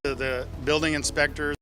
to the building inspectors.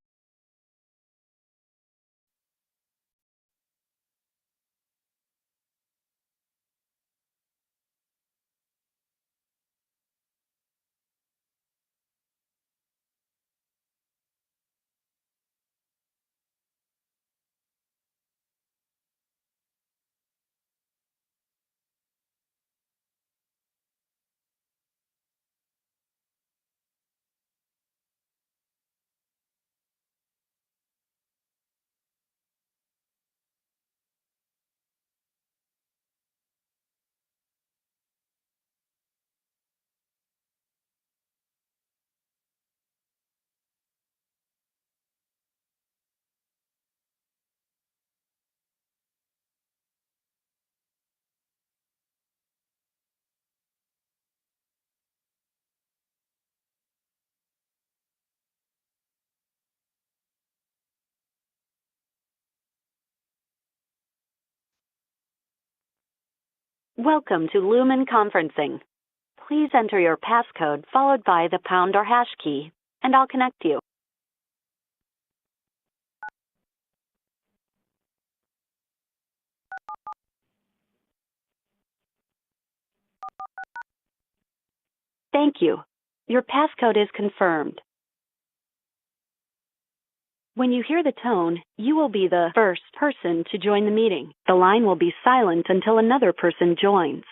Welcome to Lumen Conferencing. Please enter your passcode followed by the pound or hash key, and I'll connect you. Thank you. Your passcode is confirmed. When you hear the tone, you will be the first person to join the meeting. The line will be silent until another person joins.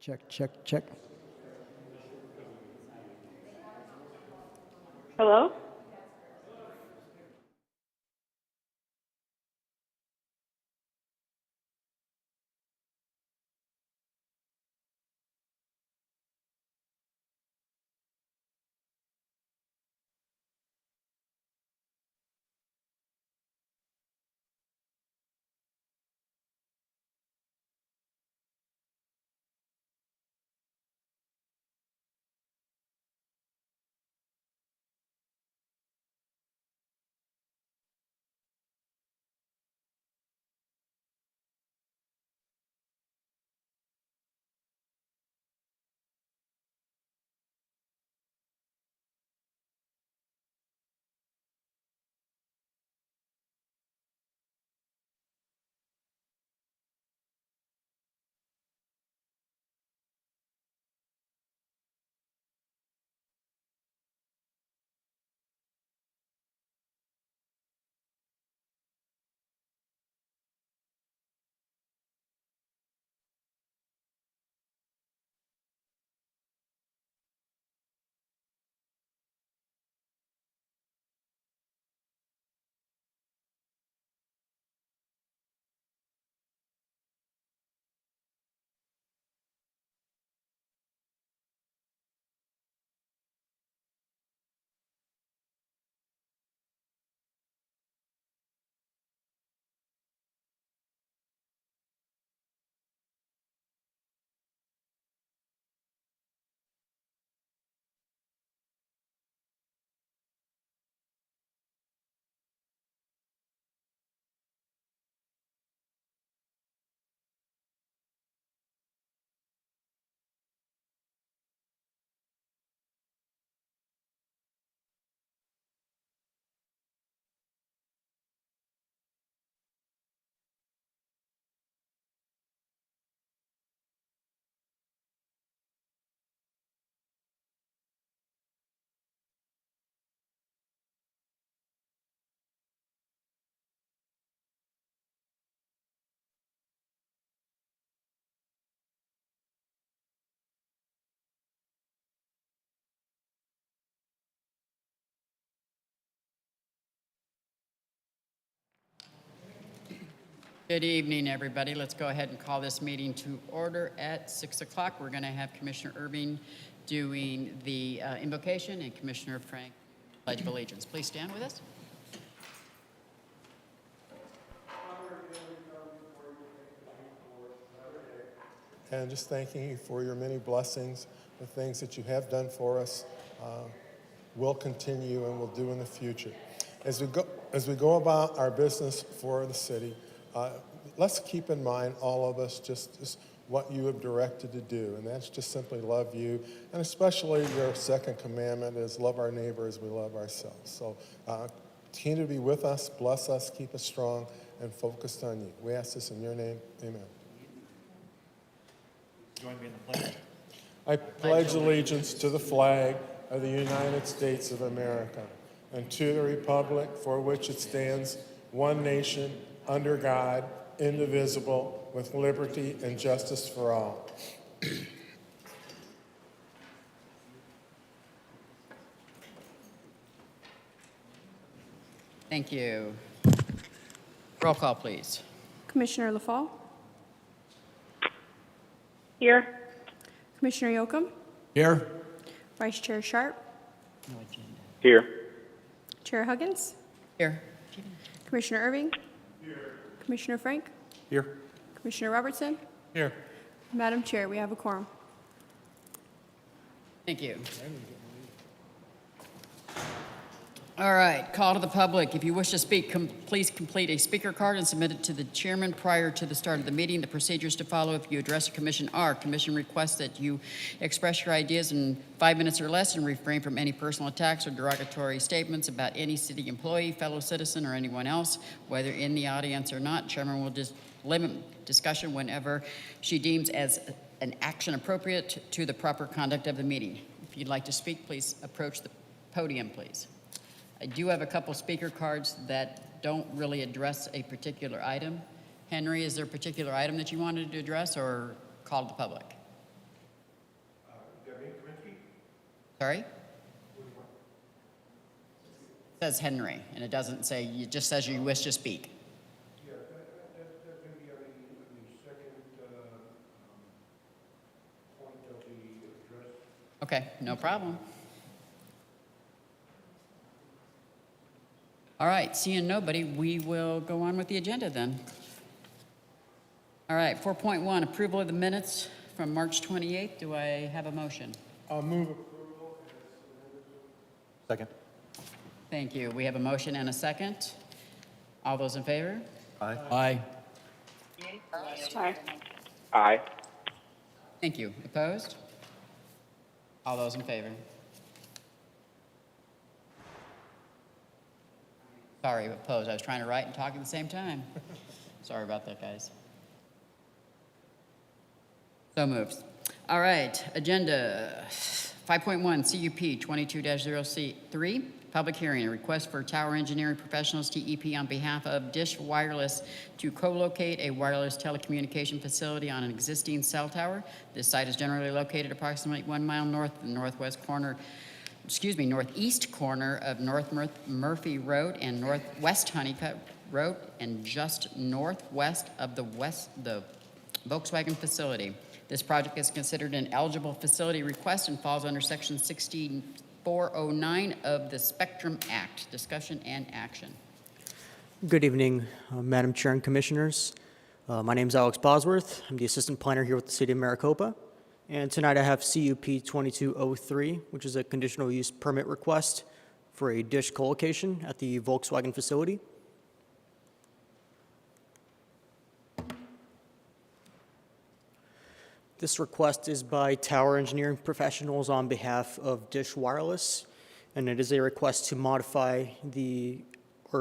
Check. Hello? Good evening, everybody. Let's go ahead and call this meeting to order at 6 o'clock. We're going to have Commissioner Irving doing the invocation and Commissioner Frank Pledge of Allegiance. Please stand with us. And just thanking you for your many blessings, the things that you have done for us, will continue and will do in the future. As we go about our business for the city, let's keep in mind, all of us, just what you have directed to do, and that's just simply love you, and especially your second commandment is love our neighbor as we love ourselves. So continue to be with us, bless us, keep us strong, and focused on you. We ask this in your name, amen. Join me in the pledge. I pledge allegiance to the flag of the United States of America and to the republic for which it stands, one nation, under God, indivisible, with liberty and justice for all. Thank you. Roll call, please. Commissioner LaFall, Here. Commissioner Yocum, Here. Vice Chair Sharp, No agenda. Here. Chair Huggins, Here. Commissioner Irving, Commissioner Frank, Here. Commissioner Robertson. Here. Madam Chair, we have a quorum. Thank you. All right, call to the public. If you wish to speak, please complete a speaker card and submit it to the chairman prior to the start of the meeting. The procedures to follow if you address a commission are: commission requests that you express your ideas in 5 minutes or less and refrain from any personal attacks or derogatory statements about any city employee, fellow citizen, or anyone else, whether in the audience or not. Chairman will just limit discussion whenever she deems as an action appropriate to the proper conduct of the meeting. If you'd like to speak, please approach the podium, please. I do have a couple speaker cards that don't really address a particular item. Henry, is there a particular item that you wanted to address or call to the public? Sorry? It says Henry, and it doesn't say, it just says you wish to speak. Yeah, that's going to be on the second point of the address. Okay, no problem. All right, seeing nobody, we will go on with the agenda then. All right, 4.1, approval of the minutes from March 28th. Do I have a motion? I'll move approval. Second. Thank you. We have a motion and a second. All those in favor? Aye. Aye. Aye. Aye. Thank you. Opposed? All those in favor? Sorry, opposed. I was trying to write and talk at the same time. Sorry about that, guys. So moved. All right, agenda 5.1, CUP 22-0C3, public hearing, a request for Tower Engineering Professionals, TEP, on behalf of Dish Wireless to co-locate a wireless telecommunication facility on an existing cell tower. This site is generally located approximately 1 mile north of the northeast corner of North Murphy Road and Northwest Honeycutt Road, and just northwest of the Volkswagen facility. This project is considered an eligible facility request and falls under Section 6409 of the Spectrum Act. Discussion and action. Good evening, Madam Chair and Commissioners. My name is Alex Bosworth. I'm the Assistant Planner here with the City of Maricopa. And tonight I have CUP 2203, which is a conditional use permit request for a dish co-location at the Volkswagen facility. This request is by Tower Engineering Professionals on behalf of Dish Wireless, and it is a request to modify a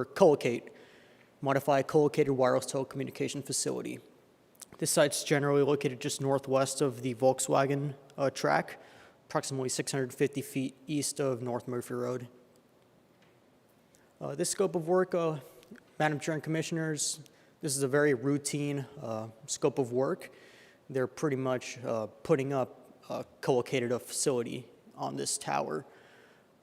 co-located wireless telecommunication facility. This site's generally located just northwest of the Volkswagen track, approximately 650 feet east of North Murphy Road. This scope of work, Madam Chair and Commissioners, this is a very routine scope of work. They're pretty much putting up a co-located facility on this tower.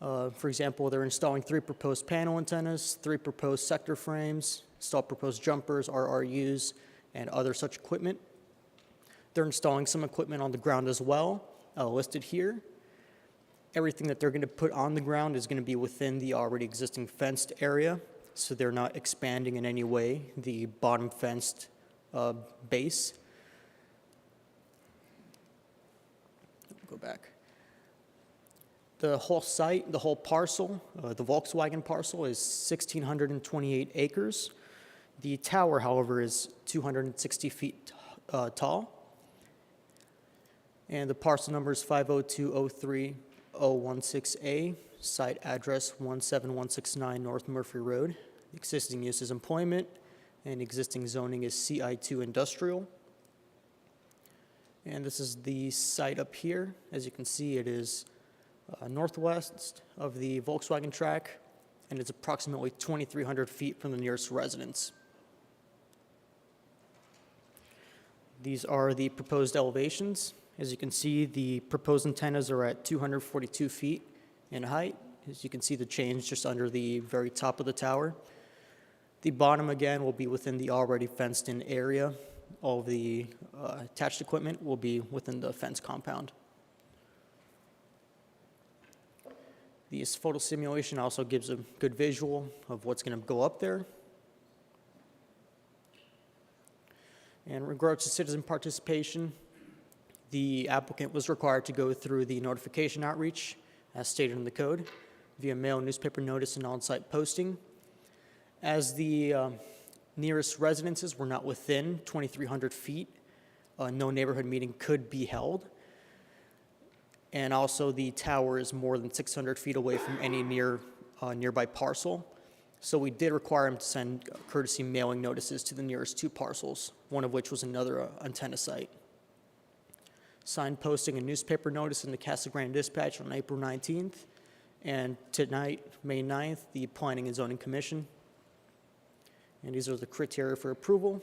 For example, they're installing 3 proposed panel antennas, 3 proposed sector frames, install proposed jumpers, RRUs, and other such equipment. They're installing some equipment on the ground as well, listed here. Everything that they're going to put on the ground is going to be within the already existing fenced area, so they're not expanding in any way the bottom fenced base. Go back. The whole site, the whole parcel, the Volkswagen parcel is 1,628 acres. The tower, however, is 260 feet tall. And the parcel number is 50203-016A, site address 17169 North Murphy Road. Existing use is employment, and existing zoning is CI2 industrial. And this is the site up here. As you can see, it is northwest of the Volkswagen track, and it's approximately 2,300 feet from the nearest residence. These are the proposed elevations. As you can see, the proposed antennas are at 242 feet in height. As you can see, the change just under the very top of the tower. The bottom, again, will be within the already fenced-in area. All of the attached equipment will be within the fence compound. This photo simulation also gives a good visual of what's going to go up there. And in regards to citizen participation, the applicant was required to go through the notification outreach, as stated in the code, via mail, newspaper notice, and on-site posting. As the nearest residences were not within 2,300 feet, no neighborhood meeting could be held. And also the tower is more than 600 feet away from any nearby parcel. So we did require him to send courtesy mailing notices to the nearest 2 parcels, one of which was another antenna site. Signed posting a newspaper notice in the Casa Grande Dispatch on April 19th. And tonight, May 9th, the Planning and Zoning Commission. And these are the criteria for approval.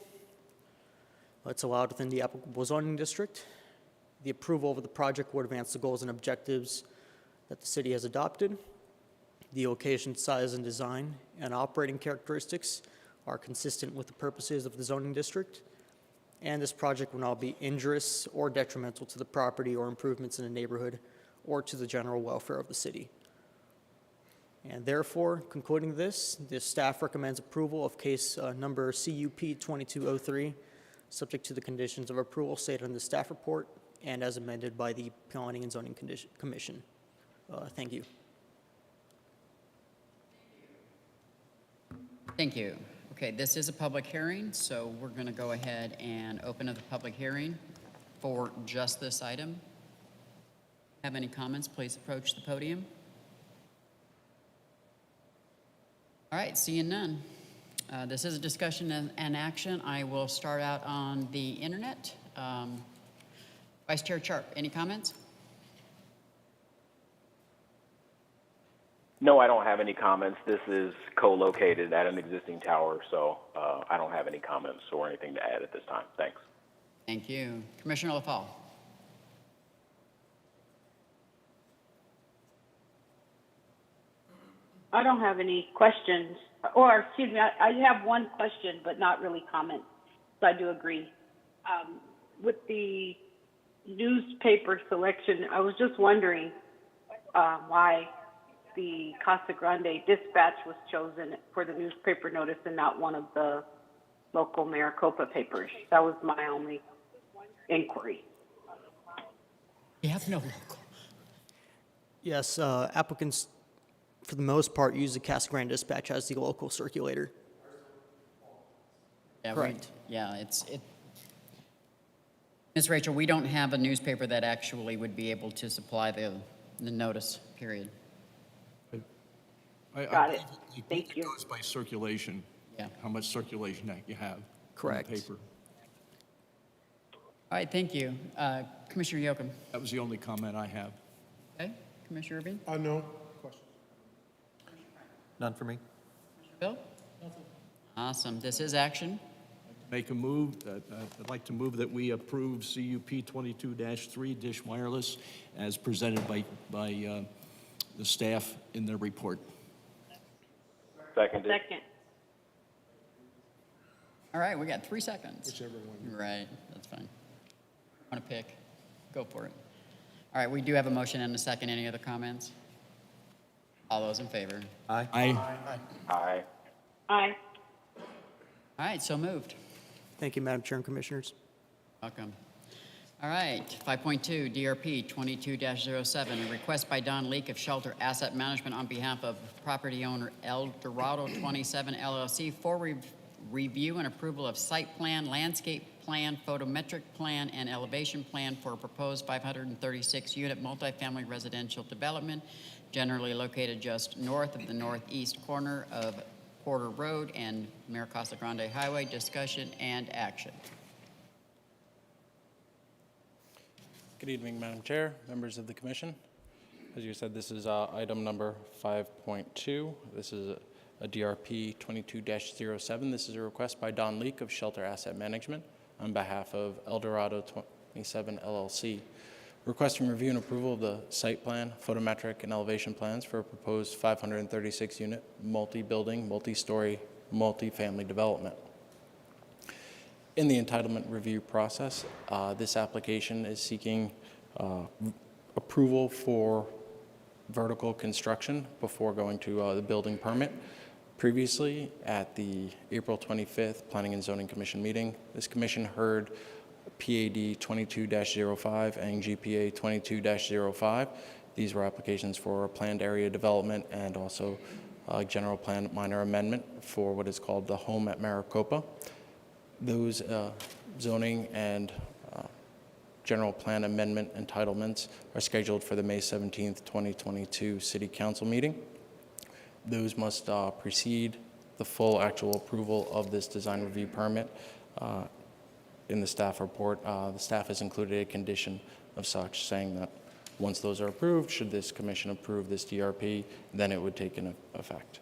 It's allowed within the applicable zoning district. The approval of the project would advance the goals and objectives that the city has adopted. The location, size, and design and operating characteristics are consistent with the purposes of the zoning district, and this project will not be injurious or detrimental to the property or improvements in the neighborhood or to the general welfare of the city. And therefore, concluding this, the staff recommends approval of case number CUP 2203, subject to the conditions of approval stated in the staff report and as amended by the Planning and Zoning Commission. Thank you. Thank you. Okay, this is a public hearing, so we're going to go ahead and open up the public hearing for just this item. Have any comments, please approach the podium. All right, seeing none. This is a discussion and action. I will start out on the internet. Vice Chair Sharp, any comments? No, I don't have any comments. This is co-located at an existing tower, so I don't have any comments or anything to add at this time. Thanks. Thank you. Commissioner LaFalle. I don't have any questions, or excuse me, I have one question, but not really comments. So I do agree. With the newspaper selection, I was just wondering why the Casa Grande Dispatch was chosen for the newspaper notice and not one of the local Maricopa papers. That was my only inquiry. You have no local. Yes, applicants, for the most part, use the Casa Grande Dispatch as the local circulator. Yeah, Correct. Ms. Rachel, we don't have a newspaper that actually would be able to supply the notice, period. Got it. Thank you. It goes by circulation. Yeah. How much circulation that you have. Correct. On the paper. All right, thank you. Commissioner Yoakum. That was the only comment I have. Okay, Commissioner Urbane? No question. None for me. Bill? Awesome. This is action. Make a move, I'd like to move that we approve CUP 22-3 Dish Wireless as presented by the staff in their report. Seconded. Second. All right, we got 3 seconds. Whichever one. Right, that's fine. Want to pick? Go for it. All right, we do have a motion and a second. Any other comments? All those in favor? Aye. Aye. Aye. All right, so moved. Thank you, Madam Chair and Commissioners. Welcome. All right, 5.2, DRP 22-07, a request by Don Leak of Shelter Asset Management on behalf of property owner El Dorado 27 LLC for review and approval of site plan, landscape plan, photometric plan, and elevation plan for a proposed 536-unit multifamily residential development generally located just north of the northeast corner of Porter Road and Maricopa Grande Highway. Discussion and action. Good evening, Madam Chair, members of the Commission. As you said, this is item number 5.2. This is a DRP 22-07. This is a request by Don Leak of Shelter Asset Management on behalf of El Dorado 27 LLC. Requesting review and approval of the site plan, photometric, and elevation plans for a proposed 536-unit multi-building, multi-story, multi-family development. In the entitlement review process, this application is seeking approval for vertical construction before going to the building permit. Previously, at the April 25th Planning and Zoning Commission meeting, this commission heard PAD 22-05 and GPA 22-05. These were applications for a planned area development and also a general plan minor amendment for what is called the home at Maricopa. Those zoning and general plan amendment entitlements are scheduled for the May 17th, 2022 City Council meeting. Those must precede the full actual approval of this design review permit. In the staff report, the staff has included a condition of such, saying that once those are approved, should this commission approve this DRP, then it would take into effect.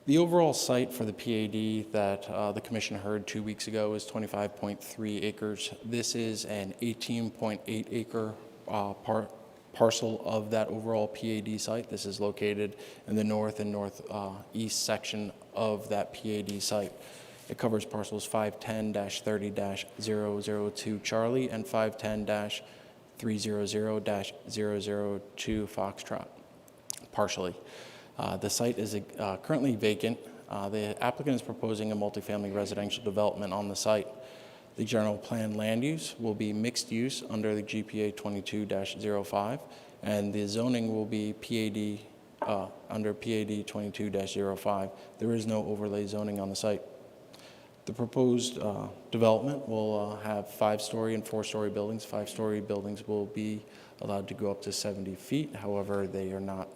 The overall site for the PAD that the commission heard 2 weeks ago is 25.3 acres. This is an 18.8 acre parcel of that overall PAD site. This is located in the north and northeast section of that PAD site. It covers parcels 510-30-002 Charlie and 510-300-002 Foxtrot, partially. The site is currently vacant. The applicant is proposing a multifamily residential development on the site. The general plan land use will be mixed use under the GPA 22-05, and the zoning will be PAD under PAD 22-05. There is no overlay zoning on the site. The proposed development will have 5-story and 4-story buildings. 5-story buildings will be allowed to go up to 70 feet. However, they are not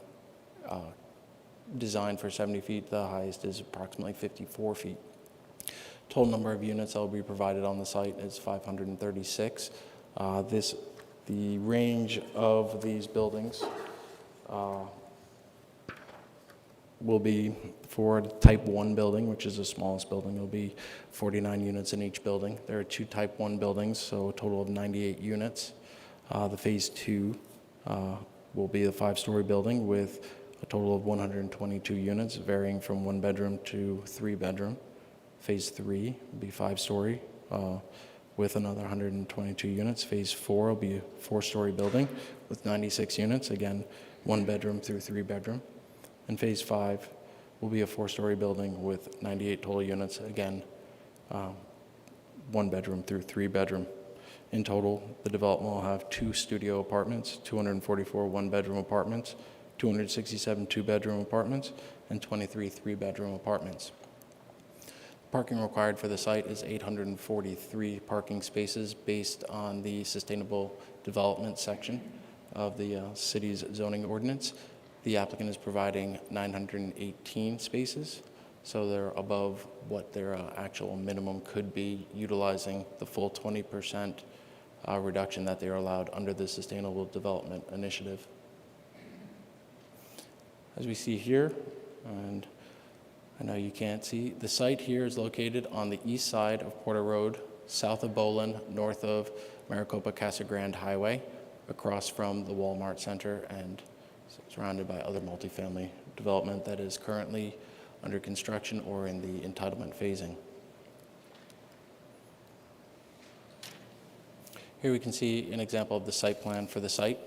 designed for 70 feet. The highest is approximately 54 feet. Total number of units that will be provided on the site is 536. The range of these buildings will be for type 1 building, which is the smallest building. It will be 49 units in each building. There are 2 type 1 buildings, so a total of 98 units. The phase 2 will be a 5-story building with a total of 122 units, varying from 1 bedroom to 3 bedroom. Phase 3 will be 5-story with another 122 units. Phase 4 will be a 4-story building with 96 units, again, 1 bedroom through 3 bedroom. And phase 5 will be a 4-story building with 98 total units, again, 1 bedroom through 3 bedroom. In total, the development will have 2 studio apartments, 244 1-bedroom apartments, 267 2-bedroom apartments, and 23 3-bedroom apartments. Parking required for the site is 843 parking spaces based on the Sustainable Development section of the city's zoning ordinance. The applicant is providing 918 spaces, so they're above what their actual minimum could be, utilizing the full 20% reduction that they are allowed under the Sustainable Development Initiative. As we see here, and I know you can't see, the site here is located on the east side of Porter Road, south of Bolin, north of Maricopa Casa Grande Highway, across from the Walmart Center, and surrounded by other multifamily development that is currently under construction or in the entitlement phasing. Here we can see an example of the site plan for the site.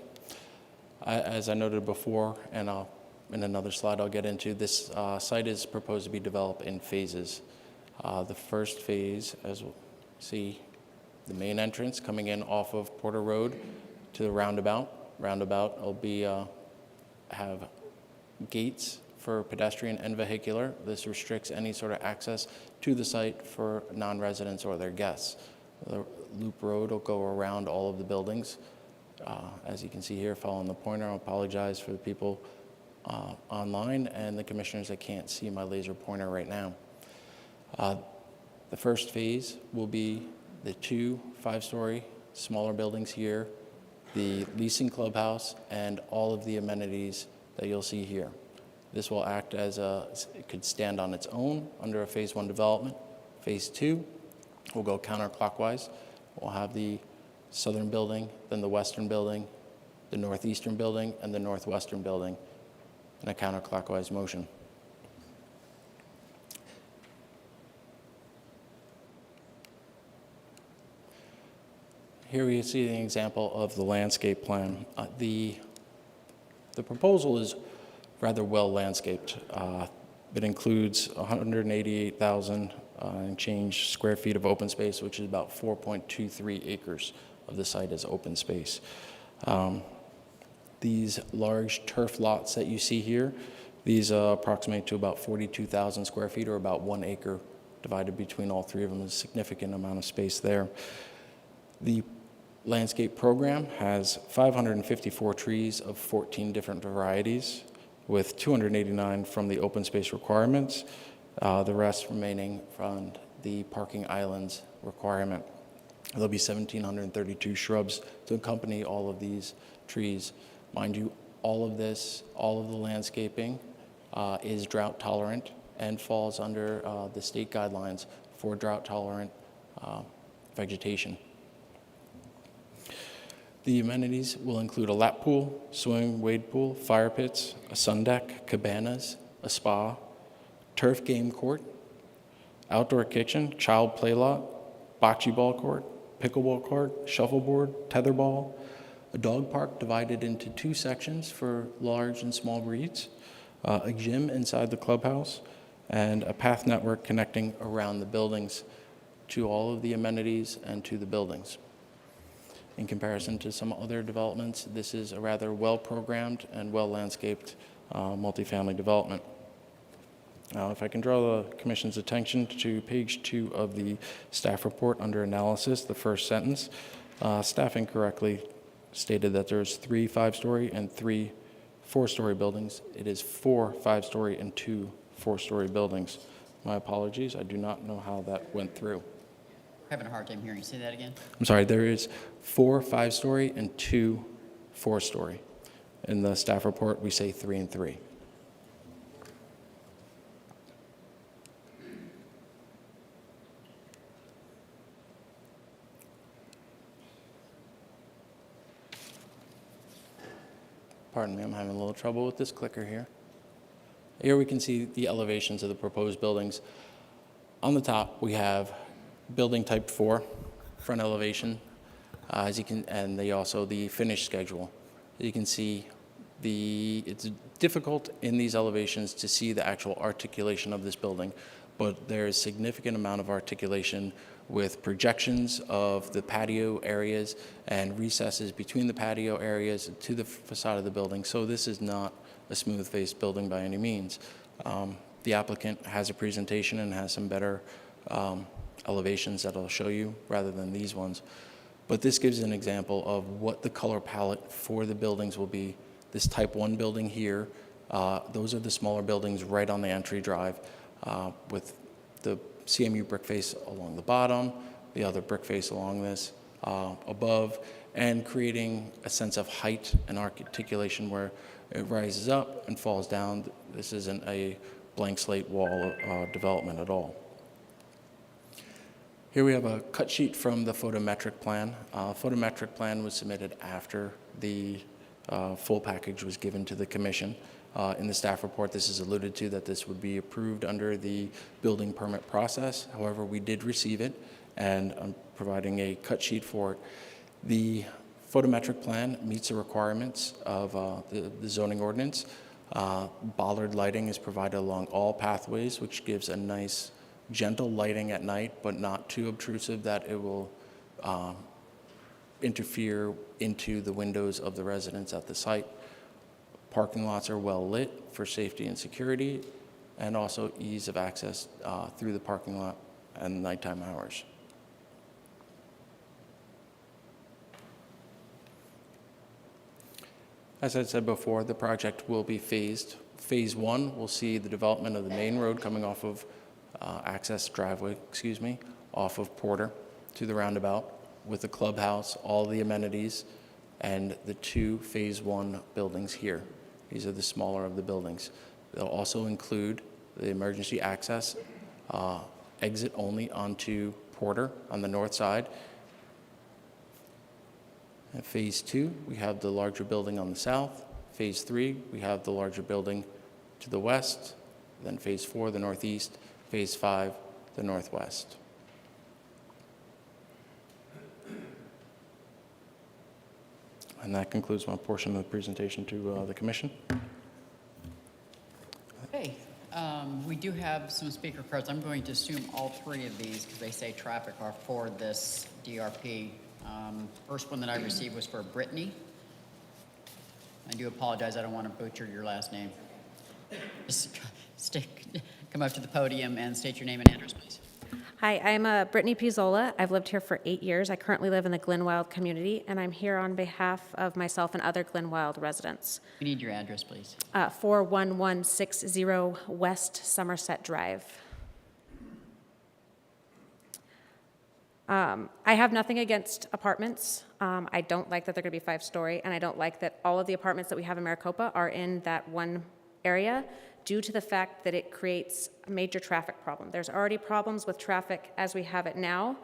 As I noted before, and in another slide I'll get into, this site is proposed to be developed in phases. The first phase, as we'll see, the main entrance coming in off of Porter Road to the roundabout. Roundabout will be have gates for pedestrian and vehicular. This restricts any sort of access to the site for non-residents or their guests. The loop road will go around all of the buildings. As you can see here, following the pointer, I apologize for the people online and the commissioners that can't see my laser pointer right now. The first phase will be the 2 5-story smaller buildings here, the leasing clubhouse, and all of the amenities that you'll see here. This will act as it could stand on its own under a phase 1 development. Phase 2 will go counterclockwise. We'll have the southern building, then the western building, the northeastern building, and the northwestern building in a counterclockwise motion. Here we see an example of the landscape plan. The proposal is rather well landscaped. It includes 188,000 and change square feet of open space, which is about 4.23 acres of the site as open space. These large turf lots that you see here, these approximate to about 42,000 square feet, or about 1 acre divided between all 3 of them. There's a significant amount of space there. The landscape program has 554 trees of 14 different varieties, with 289 from the open space requirements, the rest remaining from the parking islands requirement. There'll be 1,732 shrubs to accompany all of these trees. Mind you, all of the landscaping is drought tolerant and falls under the state guidelines for drought tolerant vegetation. The amenities will include a lap pool, swimming wade pool, fire pits, a sun deck, cabanas, a spa, turf game court, outdoor kitchen, child play lot, bocce ball court, pickleball court, shuffleboard, tetherball, a dog park divided into 2 sections for large and small breeds, a gym inside the clubhouse, and a path network connecting around the buildings to all of the amenities and to the buildings. In comparison to some other developments, this is a rather well-programmed and well-landscaped multifamily development. Now, if I can draw the Commission's attention to page 2 of the staff report under analysis, the first sentence, staff incorrectly stated that there's 3 5-story and 3 4-story buildings. It is 4 5-story and 2 4-story buildings. My apologies, I do not know how that went through. Having a hard time hearing you. Say that again. I'm sorry, there is 4 5-story and 2 4-story. In the staff report, we say 3 and 3. Pardon me, I'm having a little trouble with this clicker here. Here we can see the elevations of the proposed buildings. On the top, we have building type 4, front elevation, and also the finish schedule. You can see it's difficult in these elevations to see the actual articulation of this building, but there is significant amount of articulation with projections of the patio areas and recesses between the patio areas to the facade of the building. So this is not a smooth-faced building by any means. The applicant has a presentation and has some better elevations that I'll show you rather than these ones. But this gives an example of what the color palette for the buildings will be. This type 1 building here, those are the smaller buildings right on the entry drive with the CMU brick face along the bottom, the other brick face along this above, and creating a sense of height and articulation where it rises up and falls down. This isn't a blank slate wall development at all. Here we have a cut sheet from the photometric plan. Photometric plan was submitted after the full package was given to the commission. In the staff report, this is alluded to that this would be approved under the building permit process. However, we did receive it, and I'm providing a cut sheet for it. The photometric plan meets the requirements of the zoning ordinance. Bollard lighting is provided along all pathways, which gives a nice gentle lighting at night, but not too obtrusive that it will interfere into the windows of the residents at the site. Parking lots are well lit for safety and security, and also ease of access through the parking lot and nighttime hours. As I said before, the project will be phased. Phase 1 will see the development of the main road coming off of off of Porter to the roundabout with the clubhouse, all the amenities, and the 2 phase 1 buildings here. These are the smaller of the buildings. They'll also include the emergency access, exit only onto Porter on the north side. At phase 2, we have the larger building on the south. Phase 3, we have the larger building to the west. Then phase 4, the northeast. Phase 5, the northwest. And that concludes my portion of the presentation to the commission. Okay, we do have some speaker cards. I'm going to assume all 3 of these, because they say traffic, are for this DRP. First one that I received was for Brittany. I do apologize, I don't want to butcher your last name. Just come up to the podium and state your name and address, please. Hi, I'm Brittany Pizzola. I've lived here for 8 years. I currently live in the Glenwild community, and I'm here on behalf of myself and other Glenwild residents. We need your address, please. 41160 West Somerset Drive. I have nothing against apartments. I don't like that they're going to be 5-story, and I don't like that all of the apartments that we have in Maricopa are in that one area due to the fact that it creates a major traffic problem. There's already problems with traffic as we have it now.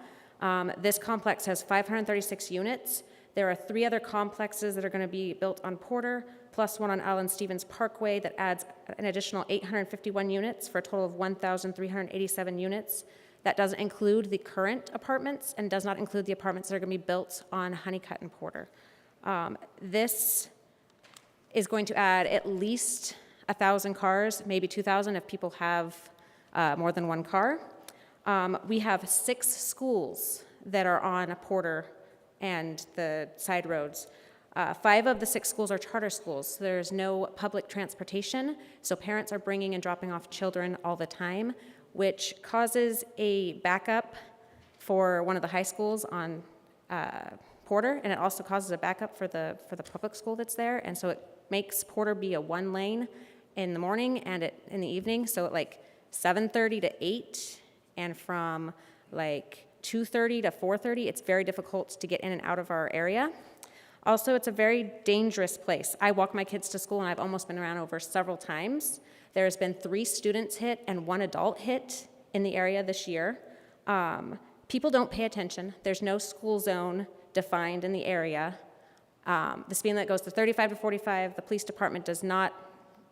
This complex has 536 units. There are 3 other complexes that are going to be built on Porter, plus one on Allen Stevens Parkway that adds an additional 851 units for a total of 1,387 units. That doesn't include the current apartments and does not include the apartments that are going to be built on Honeycutt and Porter. This is going to add at least 1,000 cars, maybe 2,000 if people have more than one car. We have 6 schools that are on Porter and the side roads. 5 of the 6 schools are charter schools. There's no public transportation, so parents are bringing and dropping off children all the time, which causes a backup for one of the high schools on Porter, and it also causes a backup for the public school that's there, and so it makes Porter be a 1 lane in the morning and in the evening, so at like 7:30 to 8, and from like 2:30 to 4:30, it's very difficult to get in and out of our area. Also, it's a very dangerous place. I walk my kids to school, and I've almost been around over several times. There's been 3 students hit and 1 adult hit in the area this year. People don't pay attention. There's no school zone defined in the area. The speed limit goes to 35 to 45. The police department does not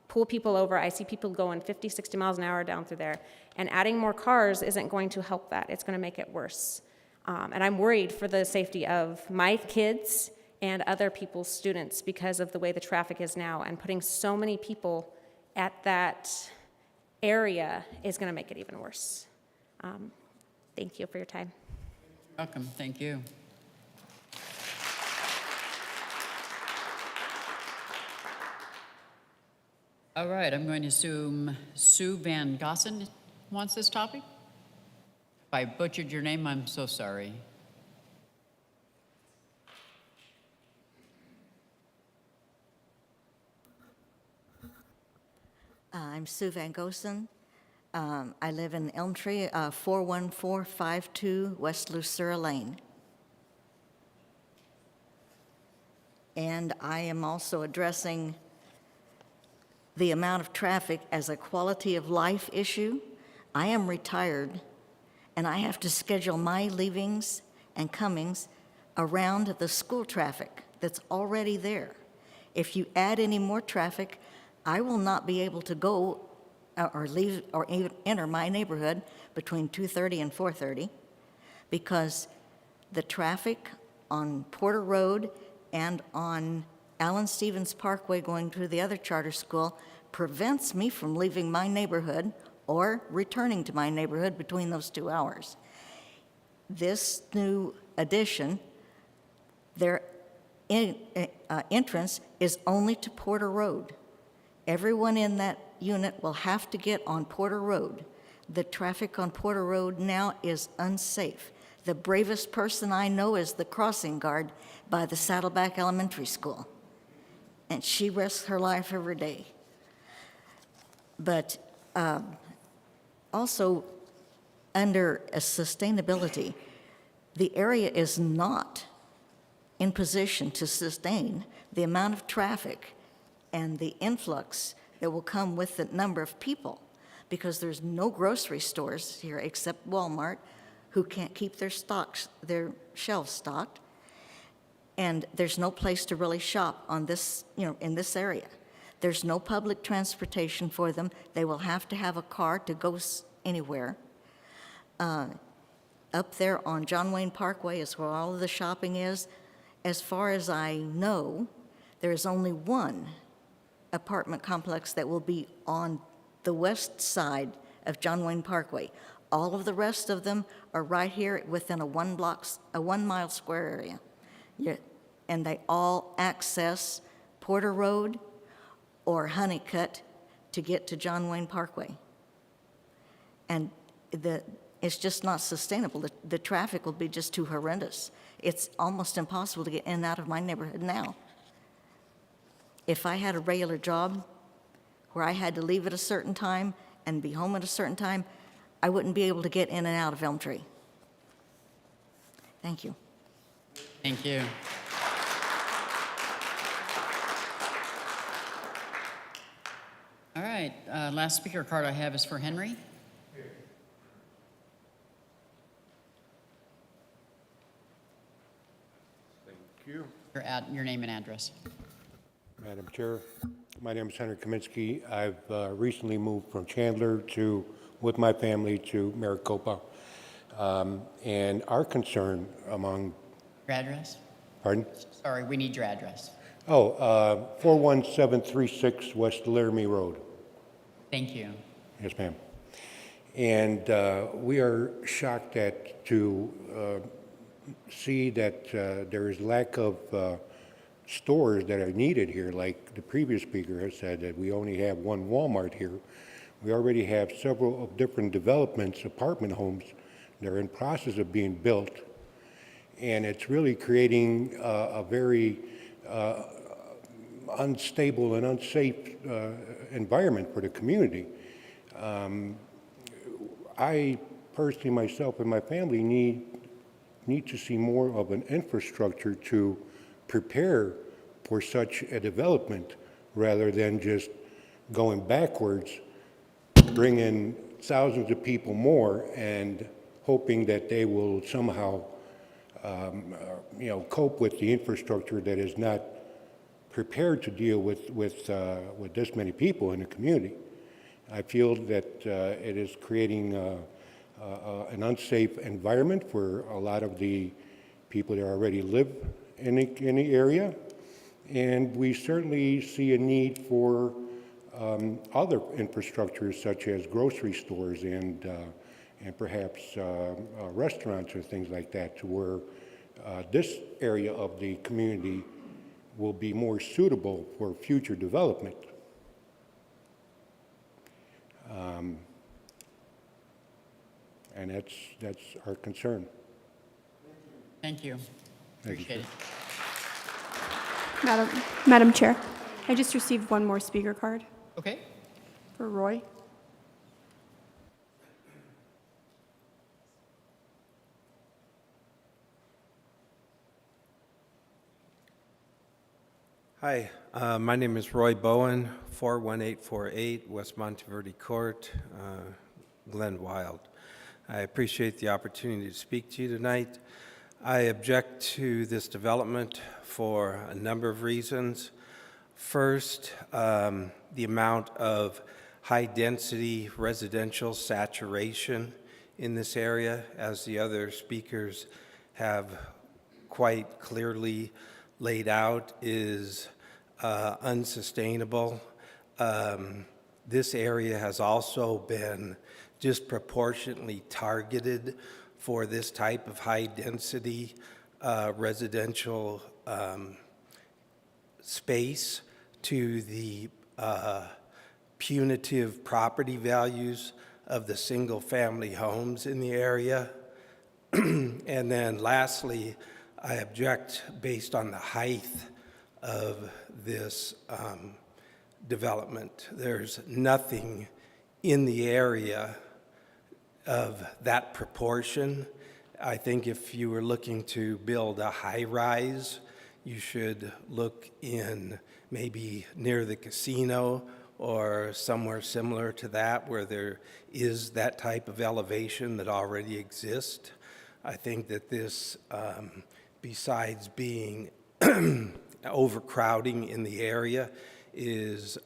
pull people over. I see people going 50, 60 miles an hour down through there. And adding more cars isn't going to help that. It's going to make it worse. And I'm worried for the safety of my kids and other people's students because of the way the traffic is now. And putting so many people at that area is going to make it even worse. Thank you for your time. Welcome. Thank you. All right, I'm going to assume Sue Van Gossen wants this topic. If I butchered your name, I'm so sorry. I'm Sue Van Gosen. I live in Elm Tree, 41452 West Lucera Lane. And I am also addressing the amount of traffic as a quality of life issue. I am retired, and I have to schedule my leavings and comings around the school traffic that's already there. If you add any more traffic, I will not be able to go or leave or even enter my neighborhood between 2:30 and 4:30 because the traffic on Porter Road and on Allen Stevens Parkway going to the other charter school prevents me from leaving my neighborhood or returning to my neighborhood between those 2 hours. This new addition, their entrance is only to Porter Road. Everyone in that unit will have to get on Porter Road. The traffic on Porter Road now is unsafe. The bravest person I know is the crossing guard by the Saddleback Elementary School. And she risks her life every day. But also, under sustainability, the area is not in position to sustain the amount of traffic and the influx that will come with the number of people, because there's no grocery stores here except Walmart, who can't keep their shelves stocked, and there's no place to really shop on this, in this area. There's no public transportation for them. They will have to have a car to go anywhere. Up there on John Wayne Parkway is where all of the shopping is. As far as I know, there is only one apartment complex that will be on the west side of John Wayne Parkway. All of the rest of them are right here within a 1 mile square area. And they all access Porter Road or Honeycutt to get to John Wayne Parkway. And it's just not sustainable. The traffic will be just too horrendous. It's almost impossible to get in and out of my neighborhood now. If I had a regular job where I had to leave at a certain time and be home at a certain time, I wouldn't be able to get in and out of Elm Tree. Thank you. Thank you. All right, last speaker card I have is for Henry. Thank you. your name and address. Madam Chair, my name is Henry Kaminsky. I've recently moved from Chandler with my family to Maricopa. And our concern among... Your address? Pardon? Sorry, we need your address. 41736 West Laramie Road. Thank you. Yes, ma'am. And we are shocked to see that there is lack of stores that are needed here. Like the previous speaker has said, that we only have one Walmart here. We already have several of different developments, apartment homes, that are in process of being built. And it's really creating a very unstable and unsafe environment for the community. I personally, myself and my family need to see more of an infrastructure to prepare for such a development rather than just going backwards, bringing thousands of people more and hoping that they will somehow cope with the infrastructure that is not prepared to deal with this many people in the community. I feel that it is creating an unsafe environment for a lot of the people that already live in the area, and we certainly see a need for other infrastructures such as grocery stores and perhaps restaurants or things like that, to where this area of the community will be more suitable for future development. And that's our concern. Thank you. Appreciate it. Madam Chair, I just received one more speaker card Okay. for Roy. Hi, my name is Roy Bowen, 41848 West Monteverde Court, Glen Wild. I appreciate the opportunity to speak to you tonight. I object to this development for a number of reasons. First, the amount of high-density residential saturation in this area, as the other speakers have quite clearly laid out, is unsustainable. This area has also been disproportionately targeted for this type of high-density residential space to the punitive property values of the single-family homes in the area. And then lastly, I object based on the height of this development. There's nothing in the area of that proportion. I think if you were looking to build a high-rise, you should look in maybe near the casino or somewhere similar to that, where there is that type of elevation that already exists. I think that this, besides being overcrowding in the area, is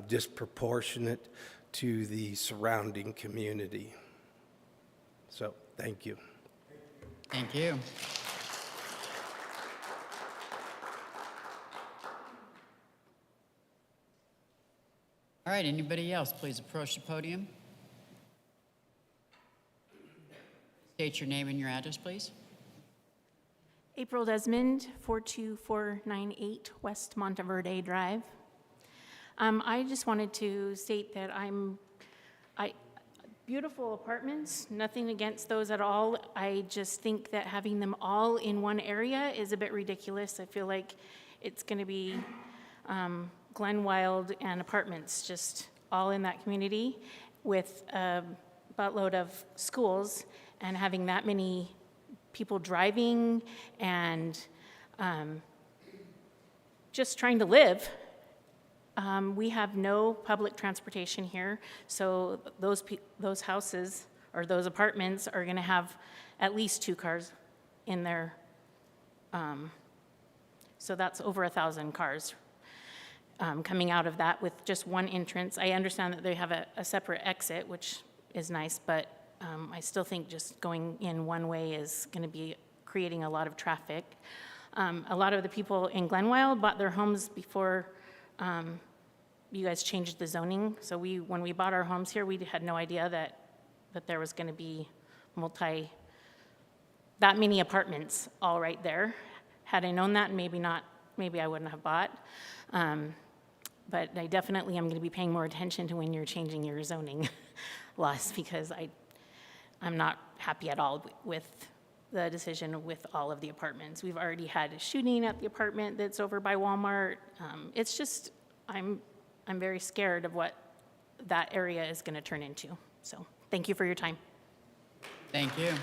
disproportionate to the surrounding community. So, thank you. Thank you. All right, anybody else, please approach the podium. State your name and your address, please. April Desmond, 42498 West Monteverde Drive. I just wanted to state that beautiful apartments, nothing against those at all. I just think that having them all in one area is a bit ridiculous. I feel like it's going to be Glen Wild and apartments just all in that community with a buttload of schools, and having that many people driving and just trying to live. We have no public transportation here, so those houses or those apartments are going to have at least 2 cars in there. So that's over 1,000 cars coming out of that with just one entrance. I understand that they have a separate exit, which is nice, but I still think just going in one way is going to be creating a lot of traffic. A lot of the people in Glenwild bought their homes before you guys changed the zoning. So when we bought our homes here, we had no idea that there was going to be that many apartments all right there. Had I known that, maybe I wouldn't have bought. But I definitely am going to be paying more attention to when you're changing your zoning laws, because I'm not happy at all with the decision with all of the apartments. We've already had a shooting at the apartment that's over by Walmart. It's just, I'm very scared of what that area is going to turn into. So thank you for your time. Thank you.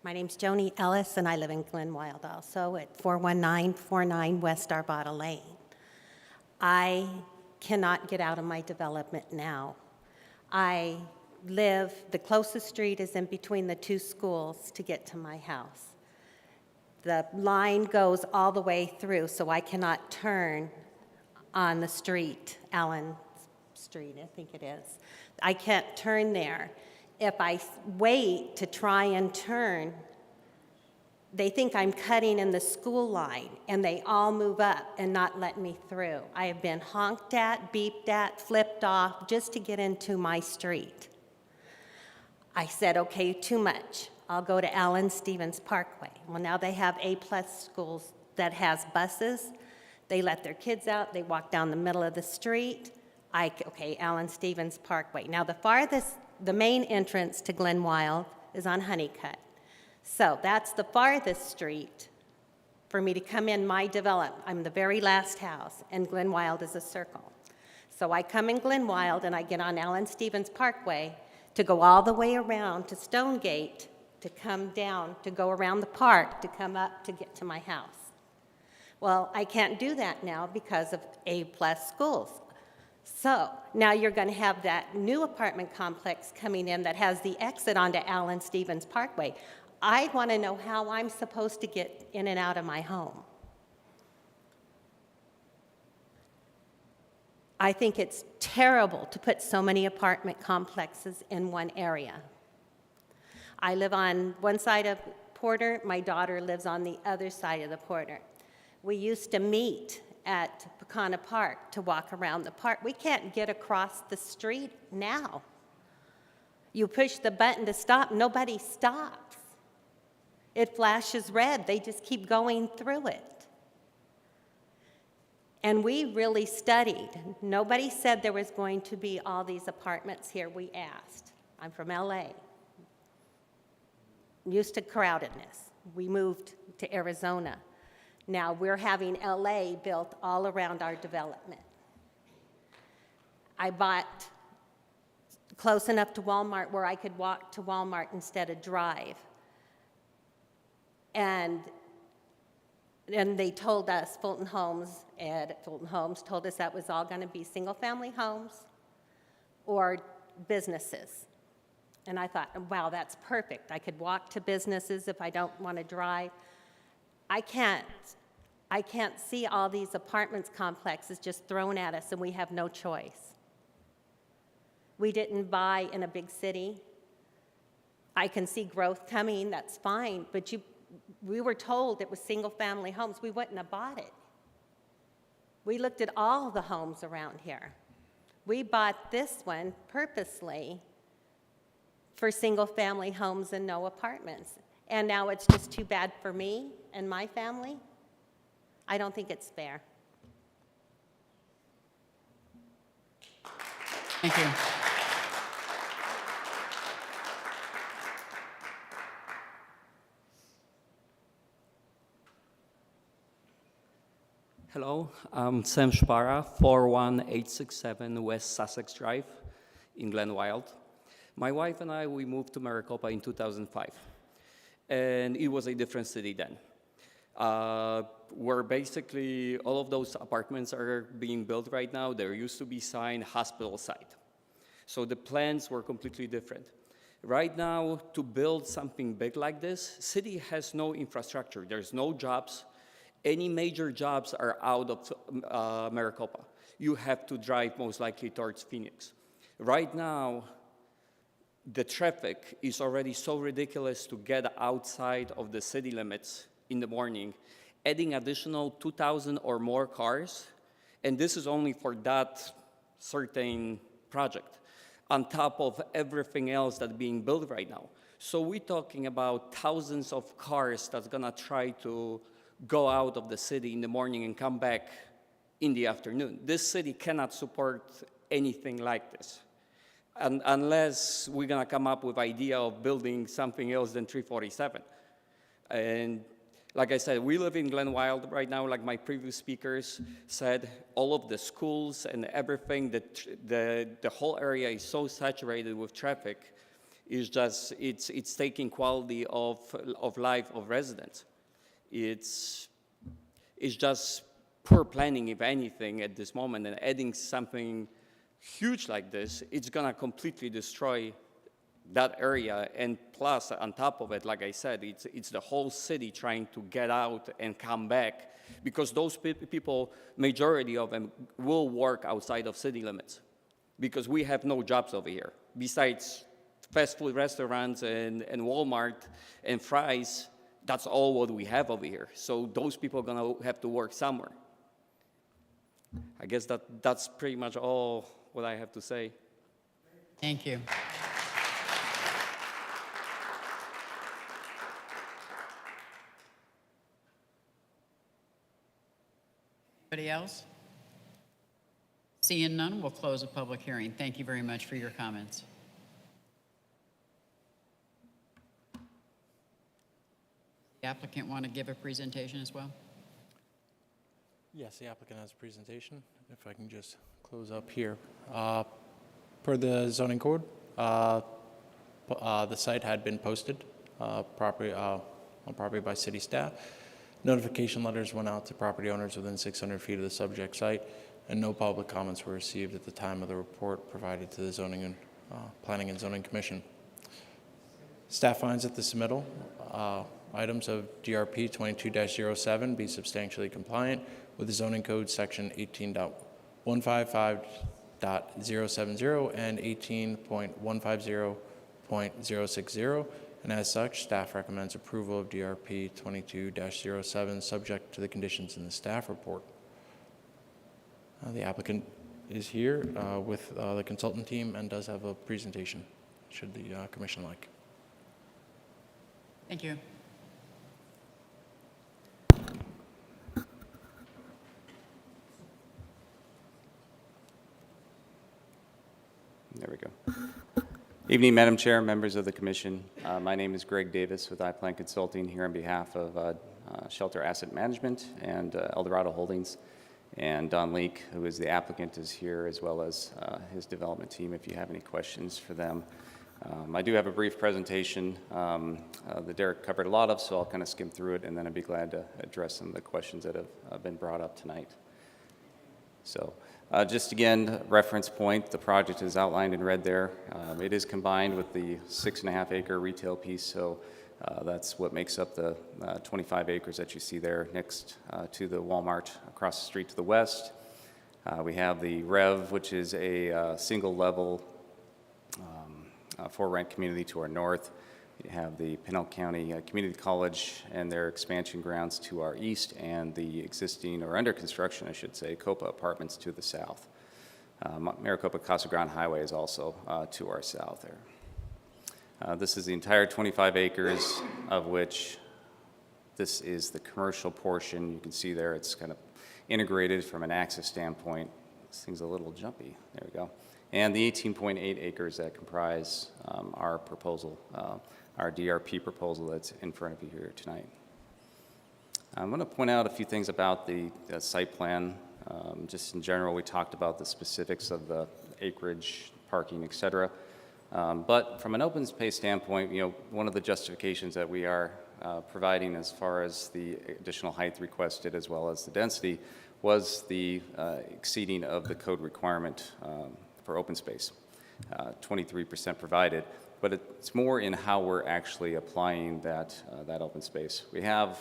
My name's Joni Ellis, and I live in Glenwild also at 41949 West Arvada Lane. I cannot get out of my development now. The closest street is in between the two schools to get to my house. The line goes all the way through, so I cannot turn on the street, Allen Street, I think it is. I can't turn there. If I wait to try and turn, they think I'm cutting in the school line, and they all move up and not let me through. I have been honked at, beeped at, flipped off just to get into my street. I said, okay, too much. I'll go to Allen Stevens Parkway. Well, now they have A-plus schools that has buses. They let their kids out. They walk down the middle of the street. Okay, Allen Stevens Parkway. Now, the main entrance to Glenwild is on Honeycutt. So that's the farthest street for me to come in my development. I'm the very last house, and Glenwild is a circle. So I come in Glenwild, and I get on Allen Stevens Parkway to go all the way around to Stonegate, to come down, to go around the park, to come up to get to my house. Well, I can't do that now because of A-plus schools. So now you're going to have that new apartment complex coming in that has the exit onto Allen Stevens Parkway. I want to know how I'm supposed to get in and out of my home. I think it's terrible to put so many apartment complexes in one area. I live on one side of Porter. My daughter lives on the other side of the Porter. We used to meet at Pecana Park to walk around the park. We can't get across the street now. You push the button to stop, nobody stops. It flashes red, they just keep going through it. And we really studied. Nobody said there was going to be all these apartments here. We asked. I'm from LA. Used to crowdedness. We moved to Arizona. Now we're having LA built all around our development. I bought close enough to Walmart where I could walk to Walmart instead of drive. And they told us, Fulton Homes, Ed at Fulton Homes told us that was all going to be single-family homes or businesses. And I thought, wow, that's perfect. I could walk to businesses if I don't want to drive. I can't see all these apartments complexes just thrown at us, and we have no choice. We didn't buy in a big city. I can see growth coming, that's fine, but we were told it was single-family homes. We wouldn't have bought it. We looked at all the homes around here. We bought this one purposely for single-family homes and no apartments. And now it's just too bad for me and my family. I don't think it's fair. Thank you. Hello, I'm Sam Spara, 41867 West Sussex Drive in Glenwild. My wife and I, we moved to Maricopa in 2005, and it was a different city then. where basically all of those apartments are being built right now. There used to be signed hospital site. So the plans were completely different. Right now, to build something big like this, city has no infrastructure. There's no jobs. Any major jobs are out of Maricopa. You have to drive most likely towards Phoenix. Right now, the traffic is already so ridiculous to get outside of the city limits in the morning, adding additional 2,000 or more cars, and this is only for that certain project, on top of everything else that's being built right now. So we're talking about thousands of cars that's gonna try to go out of the city in the morning and come back in the afternoon. This city cannot support anything like this. And unless we're gonna come up with idea of building something else than 347. And like I said, we live in Glenwild right now, like my previous speakers said, all of the schools and everything, the whole area is so saturated with traffic, it's taking quality of life of residents. It's just poor planning, if anything, at this moment, and adding something huge like this, it's gonna completely destroy that area. And plus, on top of it, like I said, it's the whole city trying to get out and come back, because those people, majority of them, will work outside of city limits, because we have no jobs over here. Besides fast food restaurants and Walmart and Fry's, that's all what we have over here. So those people are gonna have to work somewhere. I guess that's pretty much all what I have to say. Thank you. Anybody else? Seeing none, we'll close the public hearing. Thank you very much for your comments. The applicant want to give a presentation as well? Yes, the applicant has a presentation. If I can just close up here. Per the zoning code, the site had been posted on property by city staff. Notification letters went out to property owners within 600 feet of the subject site, and no public comments were received at the time of the report provided to the Planning and Zoning Commission. Staff finds that the submittal items of DRP 22-07 be substantially compliant with the zoning code section 18.155.070 and 18.150.060, and as such, staff recommends approval of DRP 22-07 subject to the conditions in the staff report. The applicant is here with the consultant team and does have a presentation, should the commission like. Thank you. There we go. Evening, Madam Chair, members of the Commission. My name is Greg Davis with iPlan Consulting here on behalf of Shelter Asset Management and Eldorado Holdings. And Don Leake, who is the applicant, is here, as well as his development team, if you have any questions for them. I do have a brief presentation that Derek covered a lot of, so I'll kind of skim through it, and then I'd be glad to address some of the questions that have been brought up tonight. So just again, reference point, the project is outlined in red there. It is combined with the 6.5 acre retail piece, so that's what makes up the 25 acres that you see there next to the Walmart across the street to the west. We have the Rev, which is a single level for rent community to our north. You have the Pinal County Community College and their expansion grounds to our east, and the existing, or under construction, I should say, Copa Apartments to the south. Maricopa Casa Grande Highway is also to our south there. This is the entire 25 acres, of which this is the commercial portion. You can see there it's kind of integrated from an access standpoint. This thing's a little jumpy. There we go. And the 18.8 acres that comprise our proposal, our DRP proposal that's in front of you here tonight. I'm going to point out a few things about the site plan. Just in general, we talked about the specifics of the acreage, parking, et cetera. But from an open space standpoint, one of the justifications that we are providing as far as the additional height requested as well as the density was the exceeding of the code requirement for open space, 23% provided. But it's more in how we're actually applying that open space. We have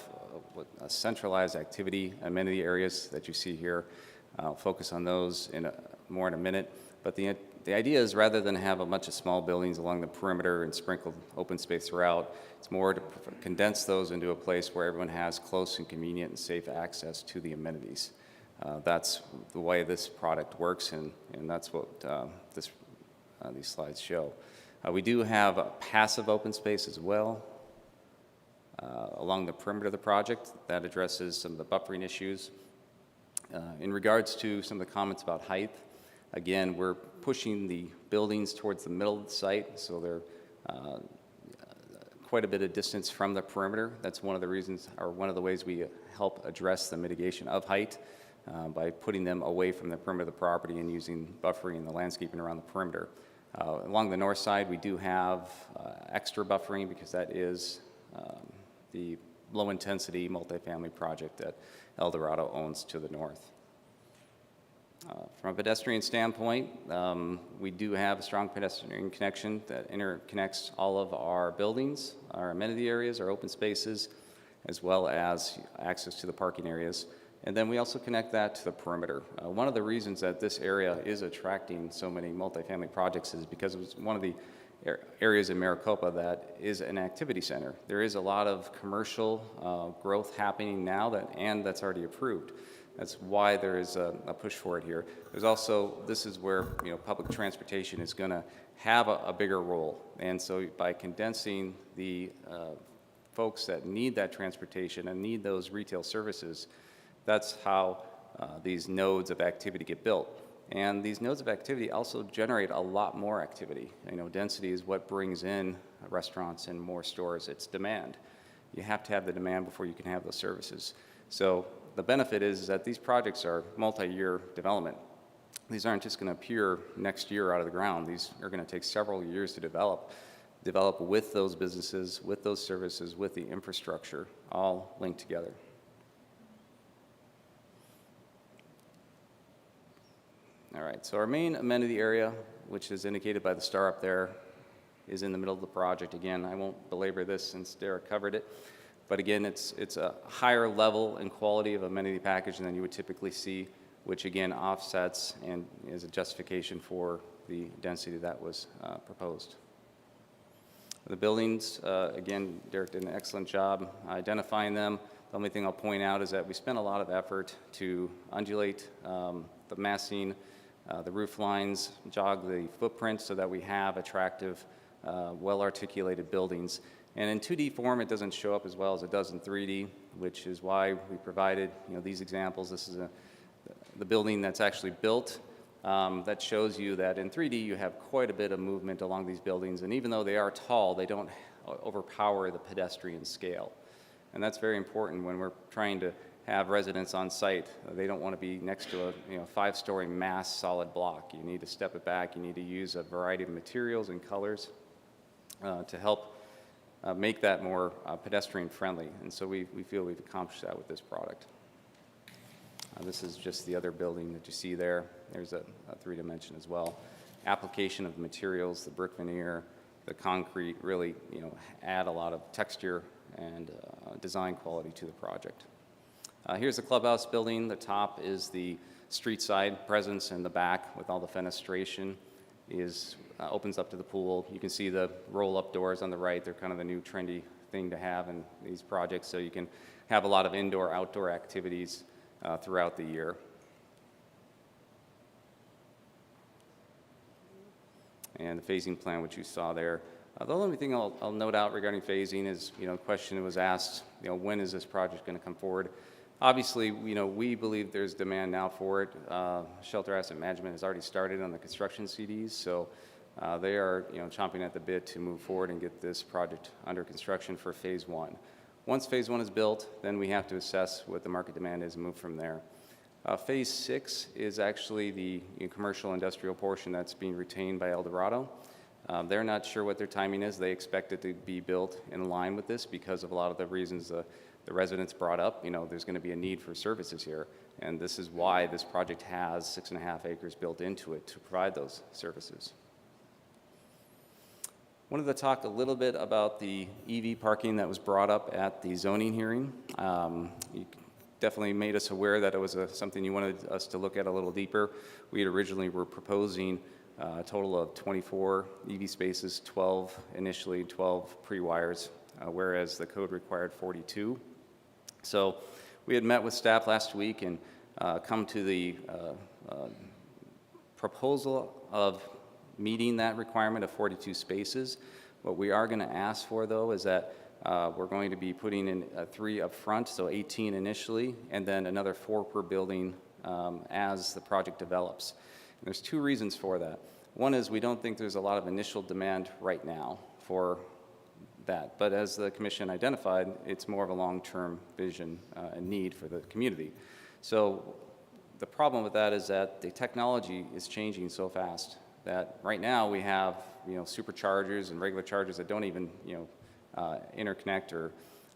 a centralized activity amenity areas that you see here. I'll focus on those more in a minute. But the idea is rather than have a bunch of small buildings along the perimeter and sprinkled open space throughout, it's more to condense those into a place where everyone has close and convenient and safe access to the amenities. That's the way this product works, and that's what these slides show. We do have a passive open space as well along the perimeter of the project that addresses some of the buffering issues. In regards to some of the comments about height, again, we're pushing the buildings towards the middle of the site, so they're quite a bit of distance from the perimeter. That's one of the reasons, or one of the ways we help address the mitigation of height by putting them away from the perimeter of the property and using buffering and the landscaping around the perimeter. Along the north side, we do have extra buffering because that is the low-intensity multifamily project that El Dorado owns to the north. From a pedestrian standpoint, we do have a strong pedestrian connection that interconnects all of our buildings, our amenity areas, our open spaces, as well as access to the parking areas. And then we also connect that to the perimeter. One of the reasons that this area is attracting so many multifamily projects is because it's one of the areas in Maricopa that is an activity center. There is a lot of commercial growth happening now that's already approved. That's why there is a push for it here. There's also, this is where public transportation is going to have a bigger role. And so by condensing the folks that need that transportation and need those retail services, that's how these nodes of activity get built. And these nodes of activity also generate a lot more activity. Density is what brings in restaurants and more stores. It's demand. You have to have the demand before you can have those services. So the benefit is that these projects are multi-year development. These aren't just going to appear next year out of the ground. These are going to take several years to develop with those businesses, with those services, with the infrastructure, all linked together. All right, so our main amenity area, which is indicated by the star up there, is in the middle of the project. Again, I won't belabor this since Derek covered it, but again, it's a higher level and quality of amenity package than you would typically see, which again offsets and is a justification for the density that was proposed. The buildings, again, Derek did an excellent job identifying them. The only thing I'll point out is that we spent a lot of effort to undulate the massing, the roof lines, jog the footprint so that we have attractive, well-articulated buildings. And in 2D form, it doesn't show up as well as it does in 3D, which is why we provided these examples. This is the building that's actually built that shows you that in 3D you have quite a bit of movement along these buildings. And even though they are tall, they don't overpower the pedestrian scale. And that's very important when we're trying to have residents on site. They don't want to be next to a 5-story mass solid block. You need to step it back. You need to use a variety of materials and colors to help make that more pedestrian friendly. And so we feel we've accomplished that with this product. This is just the other building that you see there. There's a 3-dimension as well. Application of the materials, the brick veneer, the concrete really add a lot of texture and design quality to the project. Here's the clubhouse building. The top is the street side presence, and the back with all the fenestration opens up to the pool. You can see the roll-up doors on the right. They're kind of the new trendy thing to have in these projects, so you can have a lot of indoor-outdoor activities throughout the year. And the phasing plan, which you saw there. The only thing I'll note out regarding phasing is, a question that was asked, when is this project going to come forward? Obviously, we believe there's demand now for it. Shelter Asset Management has already started on the construction CDs, so they are, chomping at the bit to move forward and get this project under construction for phase 1. Once phase 1 is built, then we have to assess what the market demand is and move from there. Phase 6 is actually the commercial industrial portion that's being retained by El Dorado. They're not sure what their timing is. They expect it to be built in line with this because of a lot of the reasons the residents brought up. You know, there's going to be a need for services here, and this is why this project has 6.5 acres built into it to provide those services. Wanted to talk a little bit about the EV parking that was brought up at the zoning hearing. You definitely made us aware that it was something you wanted us to look at a little deeper. We had originally were proposing a total of 24 EV spaces, 12 initially, 12 pre-wires, whereas the code required 42. So we had met with staff last week and come to the proposal of meeting that requirement of 42 spaces. What we are going to ask for, though, is that we're going to be putting in 3 up front, so 18 initially, and then another 4 per building as the project develops. And there's 2 reasons for that. One is we don't think there's a lot of initial demand right now for that, but as the commission identified, it's more of a long-term vision and need for the community. So the problem with that is that the technology is changing so fast that right now we have, you know, superchargers and regular chargers that don't even, you know, interconnect or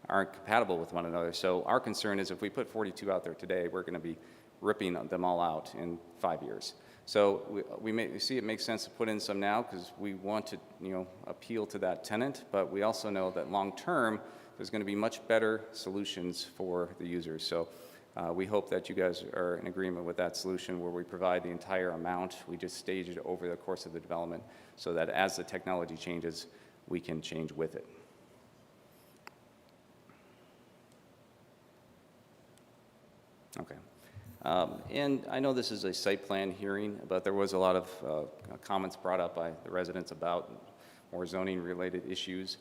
aren't compatible with one another. So our concern is if we put 42 out there today, we're going to be ripping them all out in 5 years. So we see it makes sense to put in some now because we want to, you know, appeal to that tenant, but we also know that long term there's going to be much better solutions for the users. So we hope that you guys are in agreement with that solution where we provide the entire amount. We just stage it over the course of the development so that as the technology changes, we can change with it. Okay. And I know this is a site plan hearing, but there was a lot of comments brought up by the residents about more zoning related issues.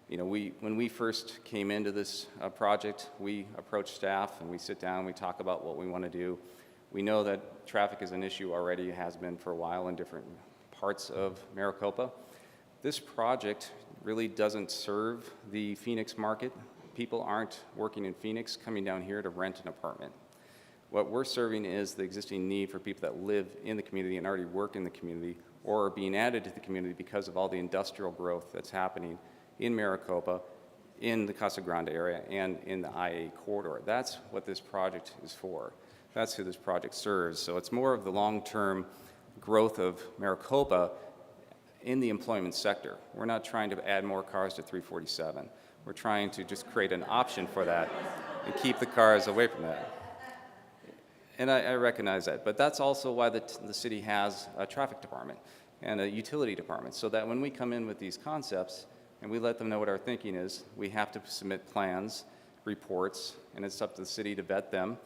You know, when we first came into this project, we approached staff and we sit down, we talk about what we want to do. We know that traffic is an issue already, has been for a while in different parts of Maricopa. This project really doesn't serve the Phoenix market. People aren't working in Phoenix coming down here to rent an apartment. What we're serving is the existing need for people that live in the community and already work in the community or are being added to the community because of all the industrial growth that's happening in Maricopa, in the Casa Grande area, and in the IA corridor. That's what this project is for. That's who this project serves. So it's more of the long-term growth of Maricopa in the employment sector. We're not trying to add more cars to 347. We're trying to just create an option for that and keep the cars away from that. And I recognize that, but that's also why the city has a traffic department and a utility department, so that when we come in with these concepts and we let them know what our thinking is, we have to submit plans, reports, and it's up to the city to vet them.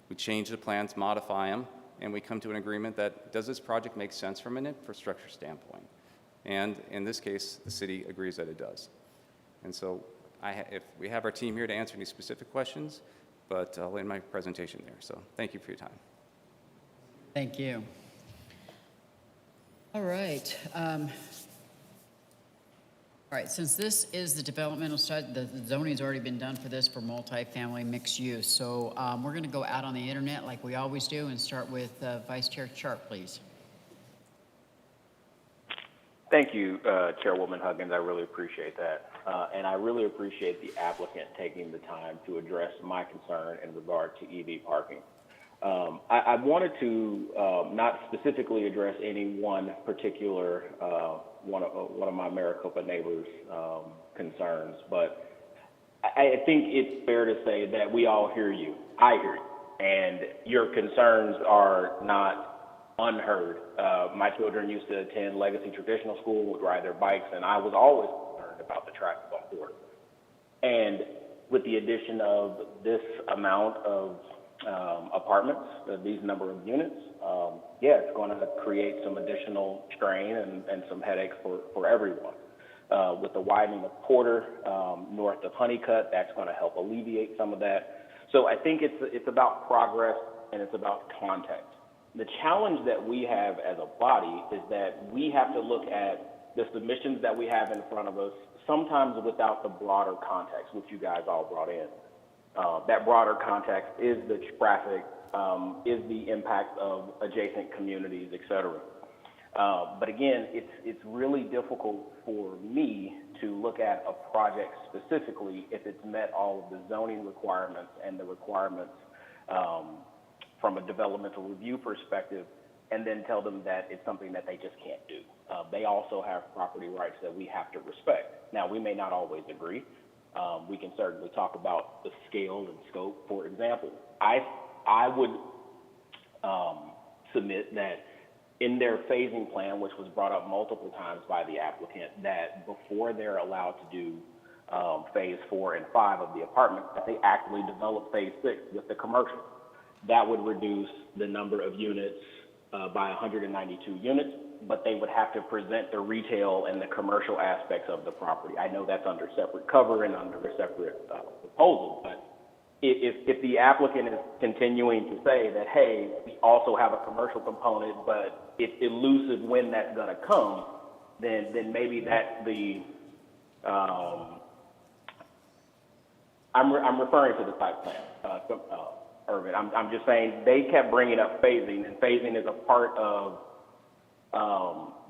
We change the plans, modify them, and we come to an agreement that does this project make sense from an infrastructure standpoint? And in this case, the city agrees that it does. And so if we have our team here to answer any specific questions, but I'll end my presentation there. So thank you for your time. Thank you. All right. All right, since this is the developmental side, the zoning's already been done for this for multifamily mixed use. So we're going to go out on the internet like we always do and start with Vice Chair Sharp, please. Thank you, Chairwoman Huggins. I really appreciate that. And I really appreciate the applicant taking the time to address my concern in regard to EV parking. I wanted to not specifically address any one particular one of my Maricopa neighbors' concerns, but I think it's fair to say that we all hear you. I hear you. And your concerns are not unheard. My children used to attend Legacy Traditional School, would ride their bikes, and I was always concerned about the traffic on board. And with the addition of this amount of apartments, these number of units, yeah, it's going to create some additional strain and some headaches for everyone. With the widening of Porter north of Honeycutt, that's going to help alleviate some of that. So I think it's about progress and it's about context. The challenge that we have as a body is that we have to look at the submissions that we have in front of us, sometimes without the broader context, which you guys all brought in. That broader context is the traffic, is the impact of adjacent communities, et cetera. But again, it's really difficult for me to look at a project specifically if it's met all of the zoning requirements and the requirements from a developmental review perspective, and then tell them that it's something that they just can't do. They also have property rights that we have to respect. Now, we may not always agree. We can certainly talk about the scale and scope. For example, I would submit that in their phasing plan, which was brought up multiple times by the applicant, that before they're allowed to do phase 4 and 5 of the apartments, that they actually develop phase 6 with the commercial. That would reduce the number of units by 192 units, but they would have to present the retail and the commercial aspects of the property. I know that's under separate cover and under a separate proposal, but if the applicant is continuing to say that, hey, we also have a commercial component, but it's elusive when that's going to come, then maybe that's the, I'm referring to the site plan, Irvin. I'm just saying they kept bringing up phasing, and phasing is a part of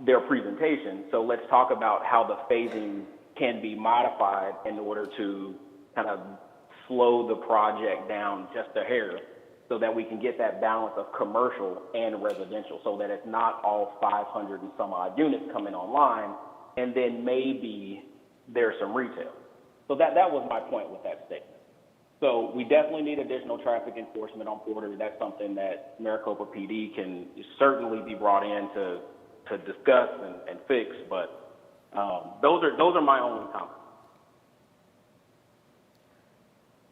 their presentation. So let's talk about how the phasing can be modified in order to kind of slow the project down just a hair so that we can get that balance of commercial and residential, so that it's not all 500 and some odd units coming online, and then maybe there's some retail. So that was my point with that statement. So we definitely need additional traffic enforcement on Porter. That's something that Maricopa PD can certainly be brought in to discuss and fix, but those are my only comments.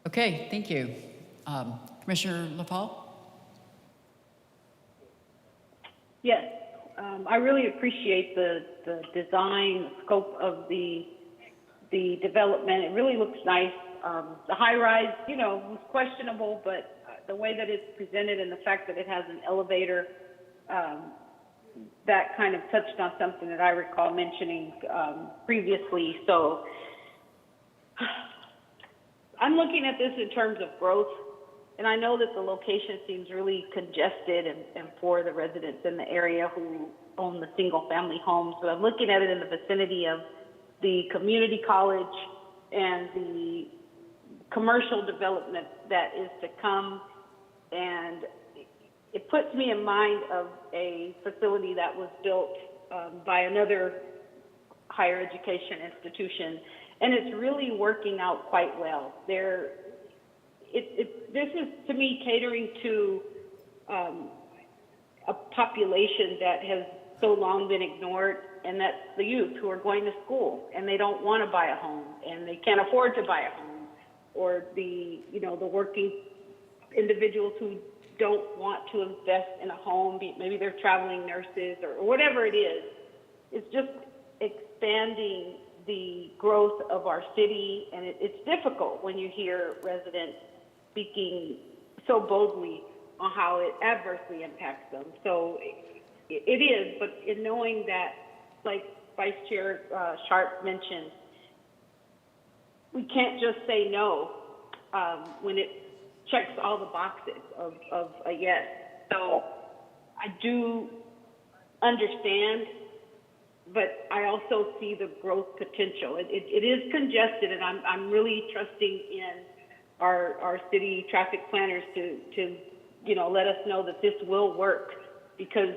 Okay, thank you. Commissioner LaPaul? Yes, I really appreciate the design, the scope of the development. It really looks nice. The high-rise, was questionable, but the way that it's presented and the fact that it has an elevator, that kind of touched on something that I recall mentioning previously. So I'm looking at this in terms of growth, and I know that the location seems really congested and for the residents in the area who own the single-family homes, but I'm looking at it in the vicinity of the community college and the commercial development that is to come, and it puts me in mind of a facility that was built by another higher education institution, and it's really working out quite well. This is, to me, catering to a population that has so long been ignored, and that's the youth who are going to school, and they don't want to buy a home, and they can't afford to buy a home, or the working individuals who don't want to invest in a home, maybe they're traveling nurses or whatever it is. It's just expanding the growth of our city, and it's difficult when you hear residents speaking so boldly on how it adversely impacts them. So it is, but in knowing that, like Vice Chair Sharp mentioned, we can't just say no when it checks all the boxes of a yes. So I do understand, but I also see the growth potential. It is congested, and I'm really trusting in our city traffic planners to let us know that this will work, because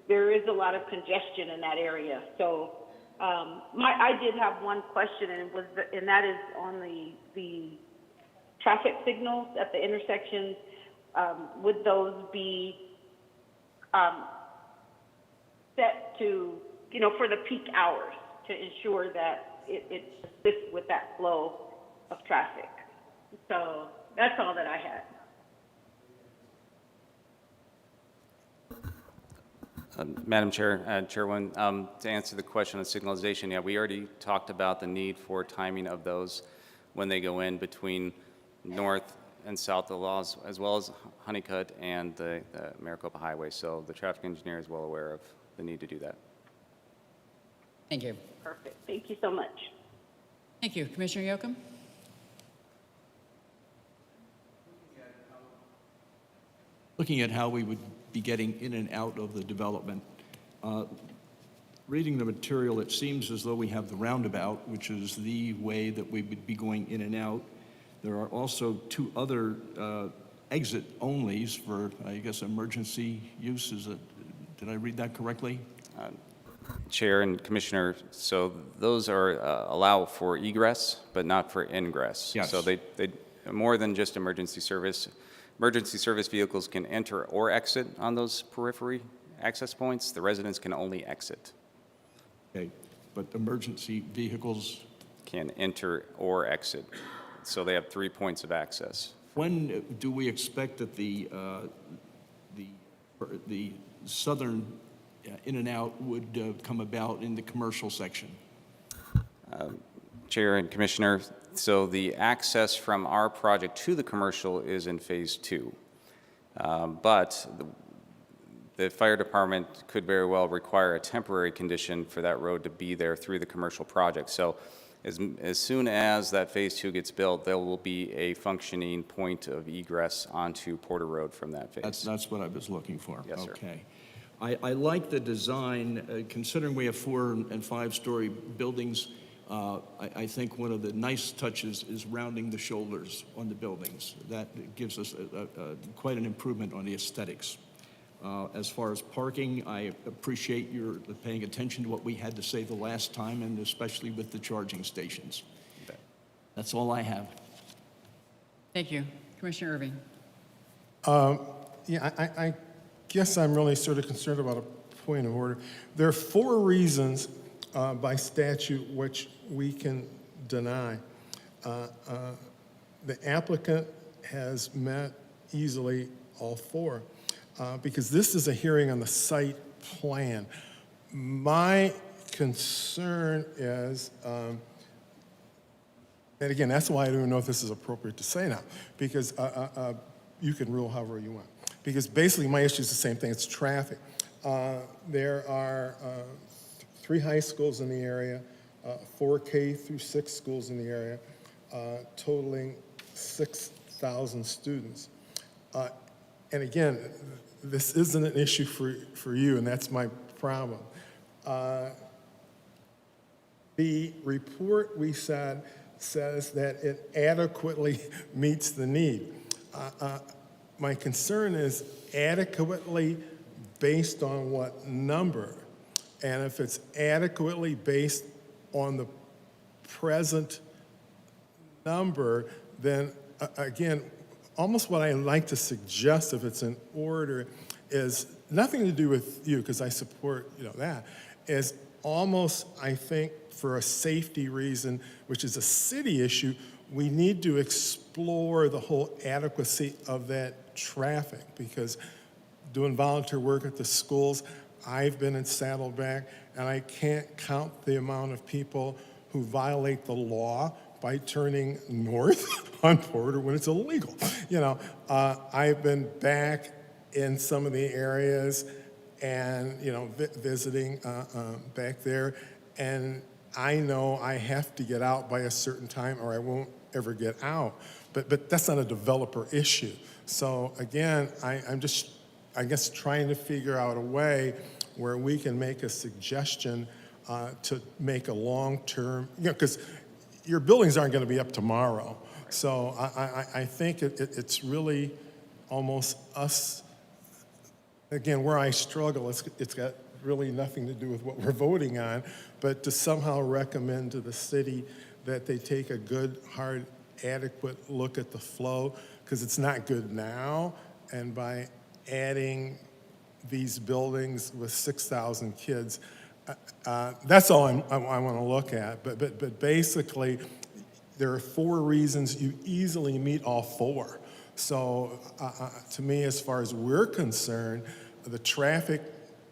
there is a lot of congestion in that area. So I did have one question, and that is on the traffic signals at the intersections. Would those be set to, for the peak hours to ensure that it assists with that flow of traffic? So that's all that I had. Madam Chair, Chairwoman, to answer the question on signalization, yeah, we already talked about the need for timing of those when they go in between north and south of the laws, as well as Honeycutt and the Maricopa Highway. So the traffic engineer is well aware of the need to do that. Thank you. Perfect. Thank you so much. Thank you. Commissioner Yocum? Looking at how we would be getting in and out of the development, Reading the material, it seems as though we have the roundabout, which is the way that we would be going in and out. There are also two other exit onlys for, I guess, emergency use. Did I read that correctly? Chair and Commissioner, so those are allow for egress, but not for ingress. Yes. So they more than just emergency service. Emergency service vehicles can enter or exit on those periphery access points. The residents can only exit. Okay, but emergency vehicles can enter or exit. So they have 3 points of access. When do we expect that the southern in and out would come about in the commercial section? Chair and Commissioner, so the access from our project to the commercial is in phase 2. But the fire department could very well require a temporary condition for that road to be there through the commercial project. So as soon as that phase 2 gets built, there will be a functioning point of egress onto Porter Road from that phase. That's what I was looking for. Yes, sir. Okay. I like the design, considering we have 4- and 5-story buildings. I think one of the nice touches is rounding the shoulders on the buildings. That gives us quite an improvement on the aesthetics. As far as parking, I appreciate your paying attention to what we had to say the last time, and especially with the charging stations. That's all I have. Thank you. Commissioner Irving. Yeah, I guess I'm really sort of concerned about a point of order. There are 4 reasons by statute which we can deny. The applicant has met easily all 4. Because this is a hearing on the site plan. My concern is, and again, that's why I don't know if this is appropriate to say now, because you can rule however you want. Because basically my issue is the same thing, it's traffic. There are 3 high schools in the area, 4 K through 6 schools in the area, totaling 6,000 students. And again, this isn't an issue for you, and that's my problem. The report we said says that it adequately meets the need. My concern is adequately based on what number? And if it's adequately based on the present number, then again, almost what I like to suggest, if it's in order, is nothing to do with you, because I support that, is almost, I think, for a safety reason, which is a city issue, we need to explore the whole adequacy of that traffic, because doing volunteer work at the schools, I've been in Saddleback, and I can't count the amount of people who violate the law by turning north on Porter when it's illegal. I've been back in some of the areas and, visiting back there, and I know I have to get out by a certain time or I won't ever get out. But that's not a developer issue. So again, I'm just, I guess, trying to figure out a way where we can make a suggestion to make a long-term, because your buildings aren't going to be up tomorrow. So I think it's really almost us, again, where I struggle, it's got really nothing to do with what we're voting on, but to somehow recommend to the city that they take a good, hard, adequate look at the flow, because it's not good now, and by adding these buildings with 6,000 kids, that's all I want to look at. But basically, there are 4 reasons you easily meet all 4. So to me, as far as we're concerned, the traffic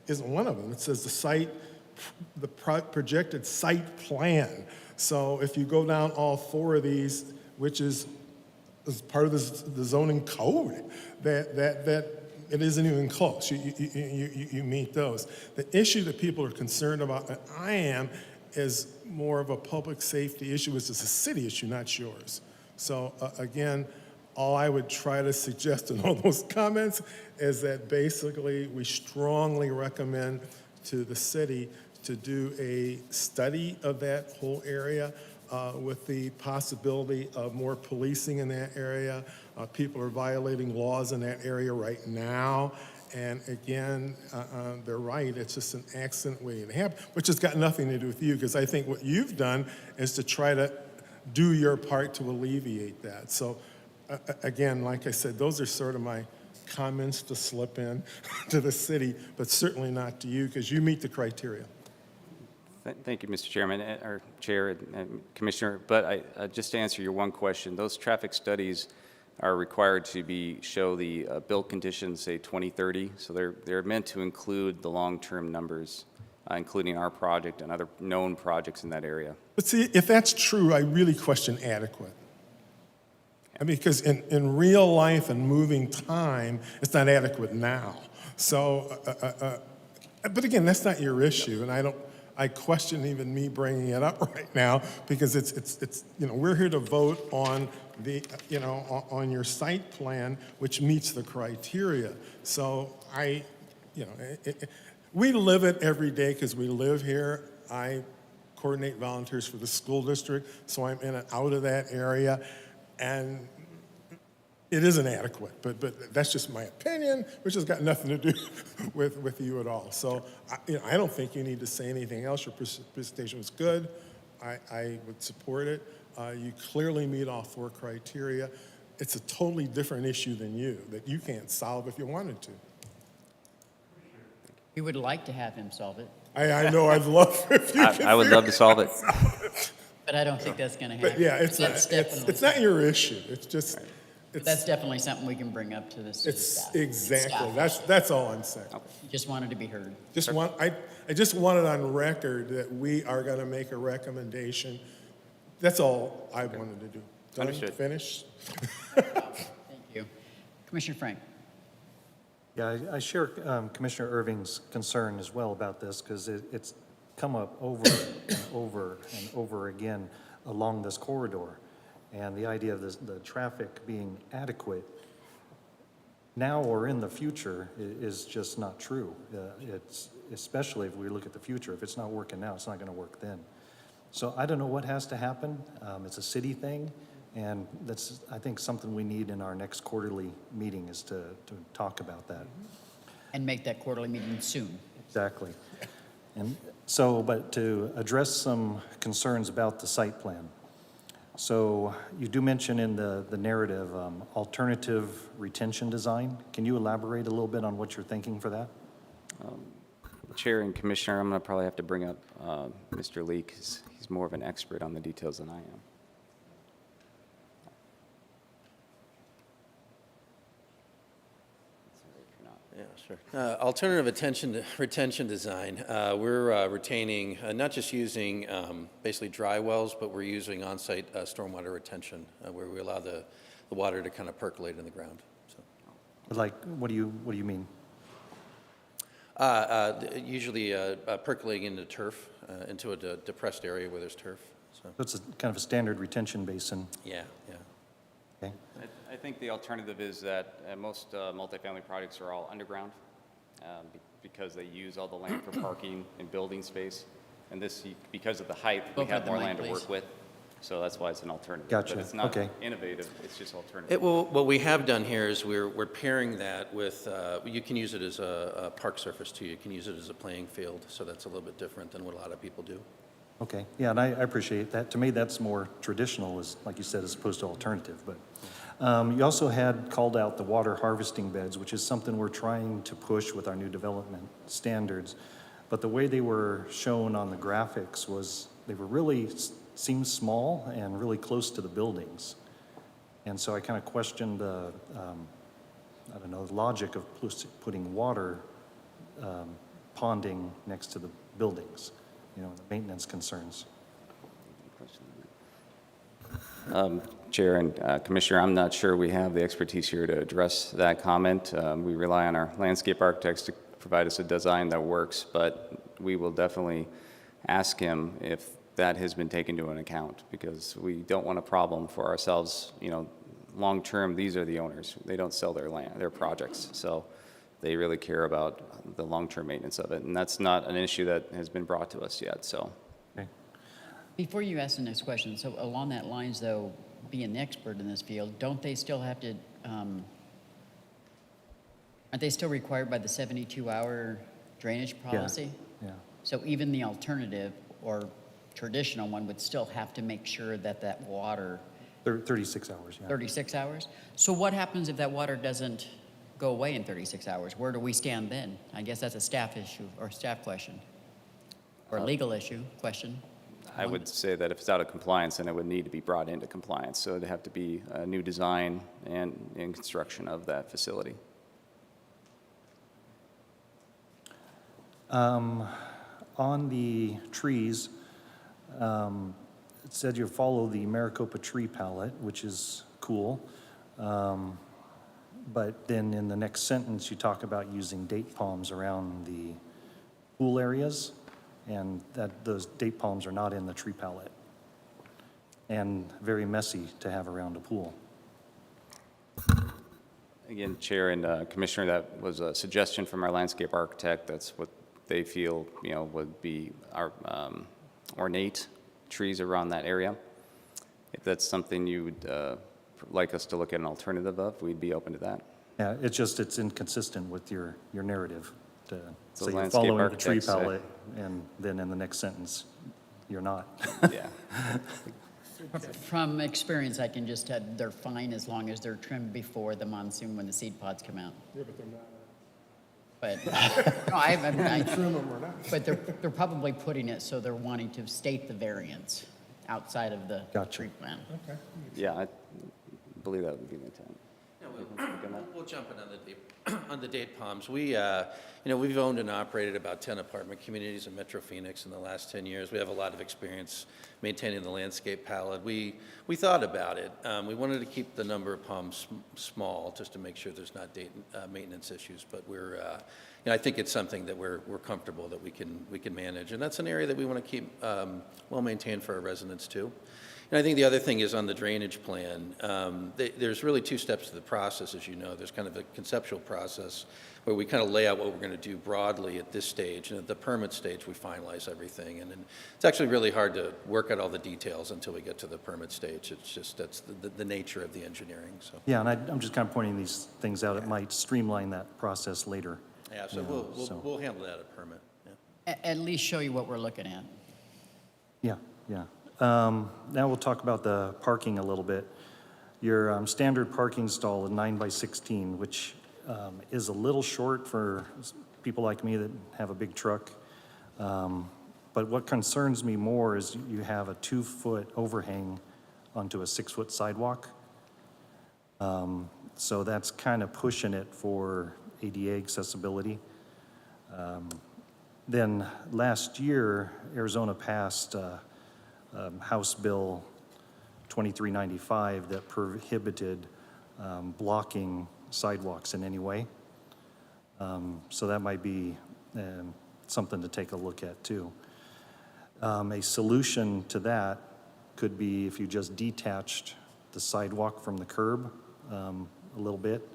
isn't one of them. It says the projected site plan. So if you go down all 4 of these, which is part of the zoning code, that it isn't even close. You meet those. The issue that people are concerned about, and I am, is more of a public safety issue, which is a city issue, not yours. So again, all I would try to suggest in all those comments is that basically we strongly recommend to the city to do a study of that whole area with the possibility of more policing in that area. People are violating laws in that area right now. And again, they're right, it's just an accident waiting to happen, which has got nothing to do with you, because I think what you've done is to try to do your part to alleviate that. So again, like I said, those are sort of my comments to slip in to the city, but certainly not to you, because you meet the criteria. Thank you, Mr. Chairman, or Chair and Commissioner. But just to answer your one question, those traffic studies are required to show the build conditions, say 2030. So they're meant to include the long-term numbers, including our project and other known projects in that area. But see, if that's true, I really question adequate. I mean, because in real life and moving time, it's not adequate now. So, but again, that's not your issue, and I question even me bringing it up right now, because it's we're here to vote on the on your site plan, which meets the criteria. So we live it every day because we live here. I coordinate volunteers for the school district, so I'm in and out of that area, and it isn't adequate, but that's just my opinion, which has got nothing to do with you at all. So I don't think you need to say anything else. Your presentation was good. I would support it. You clearly meet all 4 criteria. It's a totally different issue than you that you can't solve if you wanted to. We would like to have him solve it. I know. I'd love if you could. I would love to solve it. But I don't think that's going to happen. But yeah, it's not your issue. It's just. That's definitely something we can bring up to the city staff. Exactly. Staff. That's all I'm saying. Just wanted to be heard. I just want it on record that we are going to make a recommendation. That's all I wanted to do. Done? Understood. Finish? Thank you. Commissioner Frank. Yeah, I share Commissioner Irving's concern as well about this, because it's come up over and over and over again along this corridor. And the idea of the traffic being adequate now or in the future is just not true. It's especially if we look at the future. If it's not working now, it's not going to work then. So I don't know what has to happen. It's a city thing, and that's, I think, something we need in our next quarterly meeting is to talk about that. And make that quarterly meeting soon. Exactly. And so, but to address some concerns about the site plan. So you do mention in the narrative alternative retention design. Can you elaborate a little bit on what you're thinking for that? Chair and Commissioner, I'm going to probably have to bring up Mr. Lee, because he's more of an expert on the details than I am. Yeah, sure. Alternative retention design. We're retaining, not just using basically dry wells, but we're using on-site stormwater retention, where we allow the water to kind of percolate in the ground. So. Like, what do you mean? Usually percolating into turf, into a depressed area where there's turf. So it's kind of a standard retention basin. Yeah, yeah. Okay. I think the alternative is that most multifamily projects are all underground because they use all the land for parking and building space. And this, because of the height, we have more land to work with. So that's why it's an alternative. Gotcha. But it's not innovative, it's just alternative. Well, what we have done here is we're pairing that with, you can use it as a park surface too. You can use it as a playing field. So that's a little bit different than what a lot of people do. Okay, yeah, and I appreciate that. To me, that's more traditional, as like you said, as opposed to alternative. But you also had called out the water harvesting beds, which is something we're trying to push with our new development standards. But the way they were shown on the graphics was they were really seemed small and really close to the buildings. And so I kind of questioned the, I don't know, the logic of putting water ponding next to the buildings, you know, the maintenance concerns. Chair and Commissioner, I'm not sure we have the expertise here to address that comment. We rely on our landscape architects to provide us a design that works, but we will definitely ask him if that has been taken into an account, because we don't want a problem for ourselves. You know, long term, these are the owners. They don't sell their land, their projects. So they really care about the long-term maintenance of it, and that's not an issue that has been brought to us yet, so. Before you ask the next question, so along that lines, though, being an expert in this field, don't they still have to, aren't they still required by the 72-hour drainage policy? Yeah. So even the alternative or traditional one would still have to make sure that that water, 36 hours, yeah. 36 hours? So what happens if that water doesn't go away in 36 hours? Where do we stand then? I guess that's a staff issue or staff question, or a legal issue question. I would say that if it's out of compliance, then it would need to be brought into compliance. So it'd have to be a new design and construction of that facility. On the trees, it said you follow the Maricopa tree palette, which is cool. But then in the next sentence, you talk about using date palms around the pool areas, and that those date palms are not in the tree palette, and very messy to have around a pool. Again, Chair and Commissioner, that was a suggestion from our landscape architect. That's what they feel, would be our ornate trees around that area. If that's something you would like us to look at an alternative of, we'd be open to that. Yeah, it's inconsistent with your narrative to So say you're landscape following the tree architects say- palette, and then in the next sentence, you're not. Yeah. From experience, I can just tell they're fine as long as they're trimmed before the monsoon when the seed pods come out. Yeah, but they're not. But, no, I Trim them or not. but they're probably putting it so they're wanting to state the variance outside of the tree plan. Okay. Yeah, I believe that would be the intent. We'll jump in on the date palms. We, we've owned and operated about 10 apartment communities in Metro Phoenix in the last 10 years. We have a lot of experience maintaining the landscape palette. We thought about it. We wanted to keep the number of palms small just to make sure there's not maintenance issues. But I think it's something that we're comfortable that we can manage, and that's an area that we want to keep well maintained for our residents too. And I think the other thing is on the drainage plan, there's really two steps to the process, as you know. There's kind of a conceptual process where we kind of lay out what we're going to do broadly at this stage, and at the permit stage, we finalize everything. And then it's actually really hard to work out all the details until we get to the permit stage. It's just, that's the nature of the engineering, so. Yeah, and I'm just kind of pointing these things out. It might streamline that process later. Yeah, so we'll handle that at permit, yeah. At least show you what we're looking at. Yeah, yeah. Now we'll talk about the parking a little bit. Your standard parking stall is 9 by 16, which is a little short for people like me that have a big truck. But what concerns me more is you have a 2-foot overhang onto a 6-foot sidewalk. So that's kind of pushing it for ADA accessibility. Then last year, Arizona passed House Bill 2395 that prohibited blocking sidewalks in any way. So that might be something to take a look at too. A solution to that could be if you just detached the sidewalk from the curb a little bit,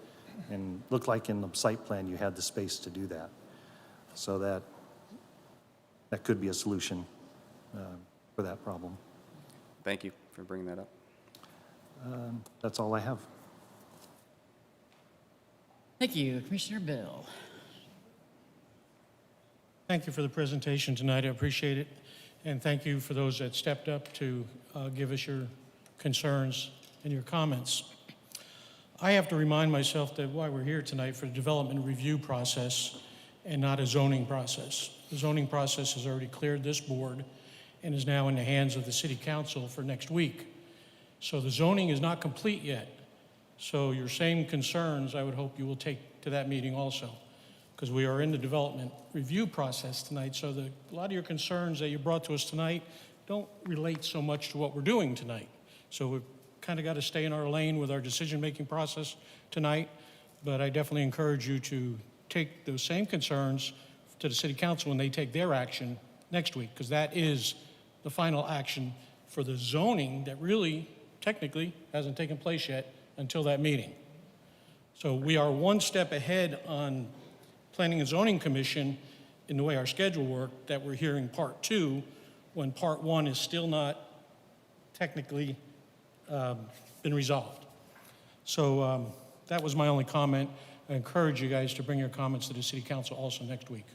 and looked like in the site plan you had the space to do that. So that could be a solution for that problem. Thank you for bringing that up. That's all I have. Thank you, Commissioner Bill. Thank you for the presentation tonight. I appreciate it. And thank you for those that stepped up to give us your concerns and your comments. I have to remind myself that why we're here tonight for the development review process and not a zoning process. The zoning process has already cleared this board and is now in the hands of the City Council for next week. So the zoning is not complete yet. So your same concerns, I would hope you will take to that meeting also, because we are in the development review process tonight. So a lot of your concerns that you brought to us tonight don't relate so much to what we're doing tonight. So we've kind of got to stay in our lane with our decision-making process tonight, but I definitely encourage you to take those same concerns to the City Council when they take their action next week, because that is the final action for the zoning that really technically hasn't taken place yet until that meeting. So we are one step ahead on Planning and Zoning Commission, in the way our schedule worked, that we're hearing part 2 when part 1 is still not technically been resolved. So that was my only comment. I encourage you guys to bring your comments to the City Council also next week.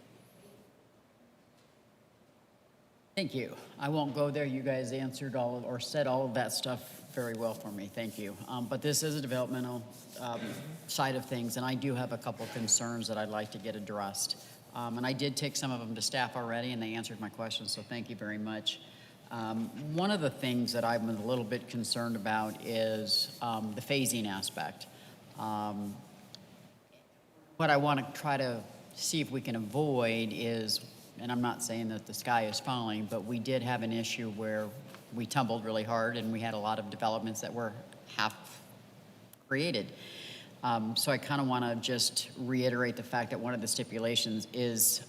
Thank you. I won't go there. You guys answered all of, or said all of that stuff very well for me. Thank you. But this is a developmental side of things, and I do have a couple concerns that I'd like to get addressed. And I did take some of them to staff already, and they answered my questions, so thank you very much. One of the things that I'm a little bit concerned about is the phasing aspect. What I want to try to see if we can avoid is, and I'm not saying that the sky is falling, but we did have an issue where we tumbled really hard and we had a lot of developments that were half created. So I kind of want to just reiterate the fact that one of the stipulations is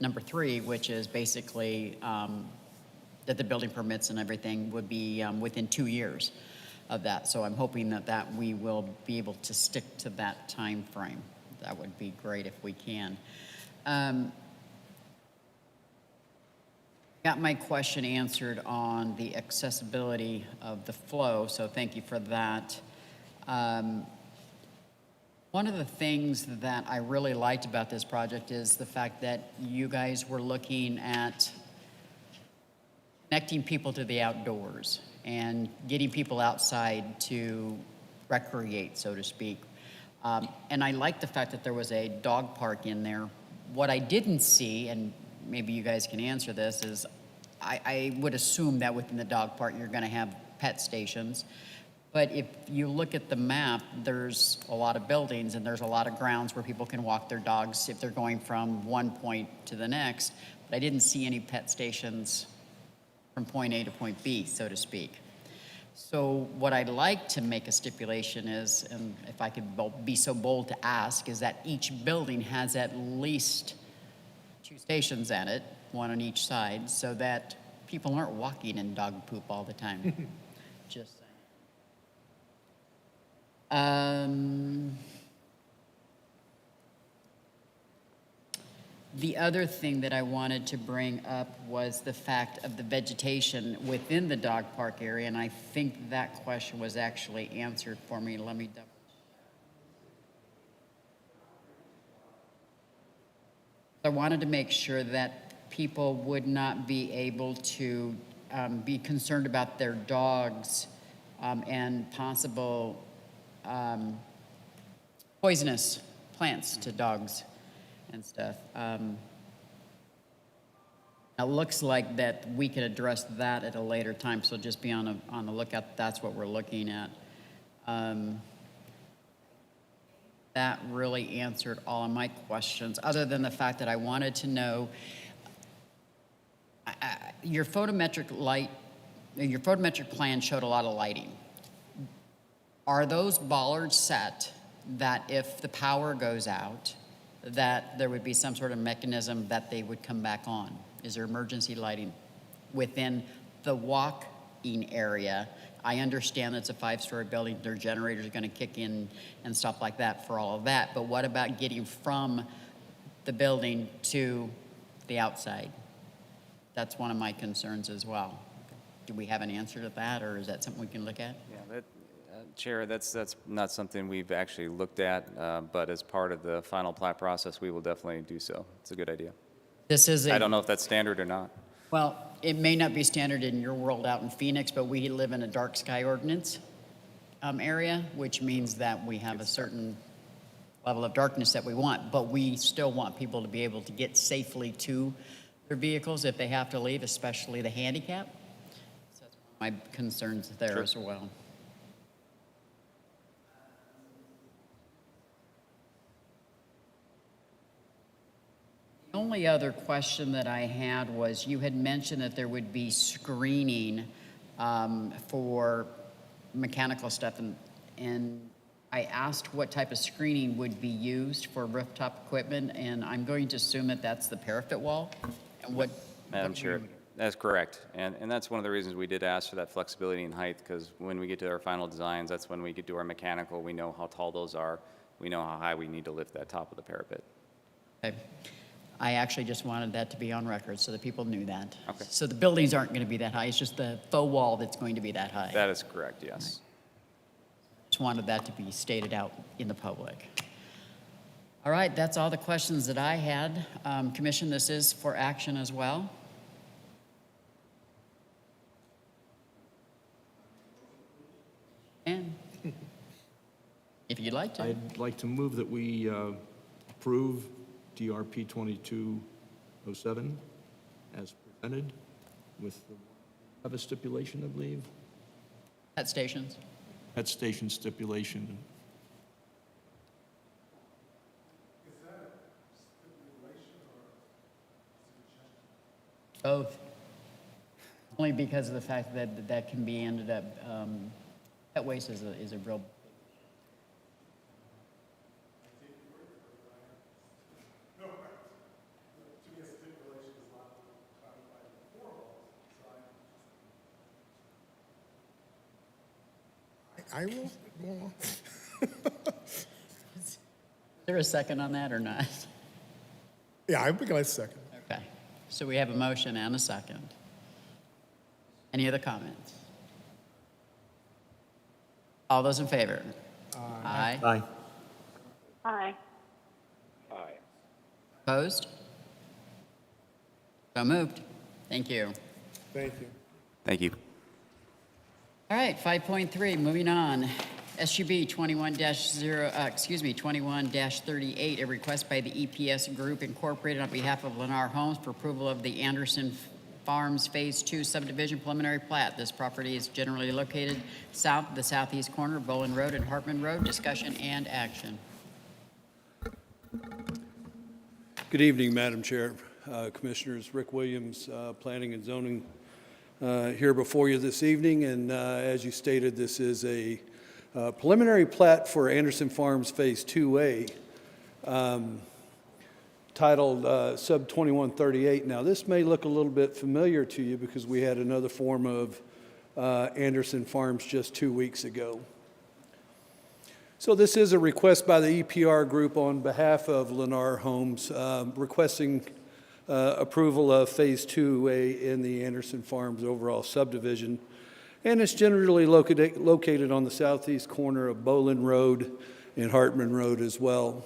number 3, which is basically that the building permits and everything would be within 2 years of that. So I'm hoping that we will be able to stick to that time frame. That would be great if we can. Got my question answered on the accessibility of the flow, so thank you for that. One of the things that I really liked about this project is the fact that you guys were looking at connecting people to the outdoors and getting people outside to recreate, so to speak. And I like the fact that there was a dog park in there. What I didn't see, and maybe you guys can answer this, is I would assume that within the dog park you're going to have pet stations. But if you look at the map, there's a lot of buildings and there's a lot of grounds where people can walk their dogs if they're going from one point to the next. But I didn't see any pet stations from point A to point B, so to speak. So what I'd like to make a stipulation is, and if I could be so bold to ask, is that each building has at least 2 stations at it, one on each side, so that people aren't walking in dog poop all the time. Just saying. The other thing that I wanted to bring up was the fact of the vegetation within the dog park area, and I think that question was actually answered for me. Let me double. I wanted to make sure that people would not be able to be concerned about their dogs and possible poisonous plants to dogs and stuff. It looks like that we could address that at a later time, so just be on the lookout. That's what we're looking at. That really answered all of my questions, other than the fact that I wanted to know your photometric plan showed a lot of lighting. Are those bollards set that if the power goes out, that there would be some sort of mechanism that they would come back on? Is there emergency lighting within the walk-in area? I understand it's a 5-story building. Their generators are going to kick in and stuff like that for all of that. But what about getting from the building to the outside? That's one of my concerns as well. Do we have an answer to that, or is that something we can look at? Yeah, Chair, that's not something we've actually looked at, but as part of the final plat process, we will definitely do so. It's a good idea. I don't know if that's standard or not. Well, it may not be standard in your world out in Phoenix, but we live in a dark sky ordinance area, which means that we have a certain level of darkness that we want, but we still want people to be able to get safely to their vehicles if they have to leave, especially the handicap. So that's one of my concerns there as well. The only other question that I had was, you had mentioned that there would be screening for mechanical stuff, and I asked what type of screening would be used for rooftop equipment, and I'm going to assume that that's the parapet wall. And Madam Chair, that's correct. And that's one of the reasons we did ask for that flexibility in height, because when we get to our final designs, that's when we get to our mechanical, we know how tall those are, we know how high we need to lift that top of the parapet. Okay. I actually just wanted that to be on record so that people knew that. Okay. So the buildings aren't going to be that high, it's just the faux wall that's going to be that high. That is correct, yes. Just wanted that to be stated out in the public. All right, that's all the questions that I had. Commission, this is for action as well. And if you'd like to. I'd like to move that we approve DRP 2207 as presented with have a stipulation, I believe. At stations. At station stipulation. Both. Only because of the fact that that can be ended up, pet waste is a real. I will go on. Is there a second on that or not? Yeah, I would like a second. Okay, so we have a motion and a second. Any other comments? All those in favor? Aye. Aye. Aye. Aye. Opposed? So moved. Thank you. Thank you. Thank you. All right, 5.3, moving on. SUB 21-38, a request by the EPS Group Incorporated on behalf of Lennar Homes for approval of the Anderson Farms Phase 2 subdivision preliminary plat. This property is generally located south of the southeast corner of Bowling Road and Hartman Road. Discussion and action. Good evening, Madam Chair, Commissioners. Rick Williams, Planning and Zoning, here before you this evening. And as you stated, this is a preliminary plat for Anderson Farms Phase 2A, titled Sub 2138. Now, this may look a little bit familiar to you because we had another form of Anderson Farms just 2 weeks ago. So this is a request by the EPR Group on behalf of Lennar Homes, requesting approval of Phase 2A in the Anderson Farms overall subdivision. And it's generally located on the southeast corner of Bowling Road and Hartman Road as well.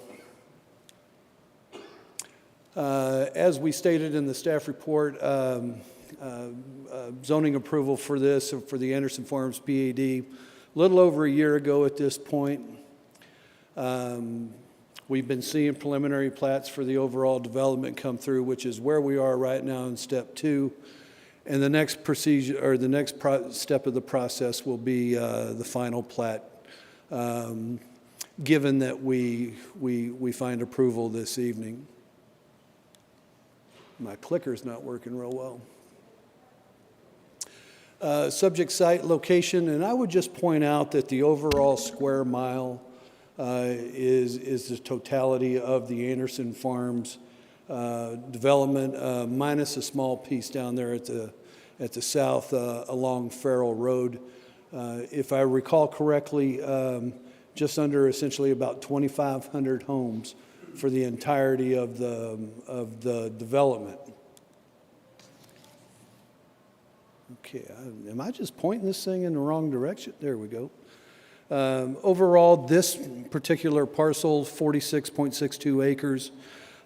As we stated in the staff report, zoning approval for this, for the Anderson Farms PAD, a little over a year ago at this point. We've been seeing preliminary plats for the overall development come through, which is where we are right now in step 2. And the next procedure, or the next step of the process will be the final plat, given that we find approval this evening. My clicker's not working real well. Subject site location, and I would just point out that the overall square mile is the totality of the Anderson Farms development, minus a small piece down there at the south along Farrell Road. If I recall correctly, just under essentially about 2,500 homes for the entirety of the development. Okay, am I just pointing this thing in the wrong direction? There we go. Overall, this particular parcel, 46.62 acres,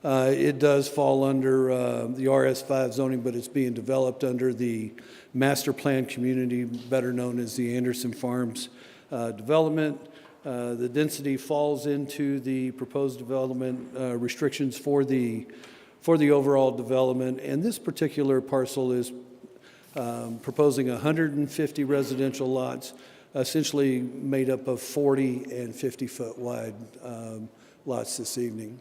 it does fall under the RS5 zoning, but it's being developed under the master plan community, better known as the Anderson Farms development. The density falls into the proposed development restrictions for the overall development, and this particular parcel is proposing 150 residential lots, essentially made up of 40 and 50-foot wide lots this evening.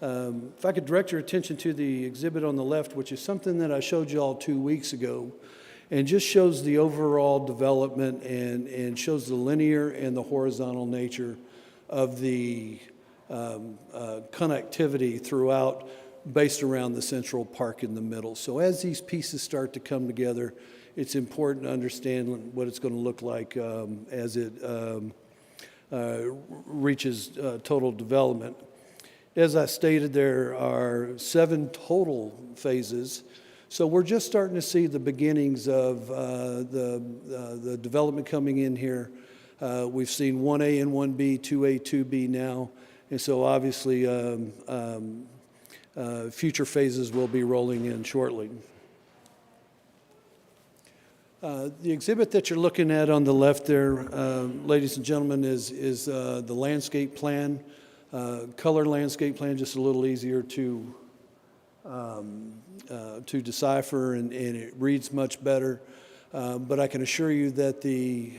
If I could direct your attention to the exhibit on the left, which is something that I showed you all 2 weeks ago, and just shows the overall development and shows the linear and the horizontal nature of the connectivity throughout, based around the central park in the middle. So as these pieces start to come together, it's important to understand what it's going to look like as it reaches total development. As I stated, there are 7 total phases. So we're just starting to see the beginnings of the development coming in here. We've seen 1A and 1B, 2A, 2B now. And so obviously future phases will be rolling in shortly. The exhibit that you're looking at on the left there, ladies and gentlemen, is the landscape plan, color landscape plan, just a little easier to decipher, and it reads much better. But I can assure you that the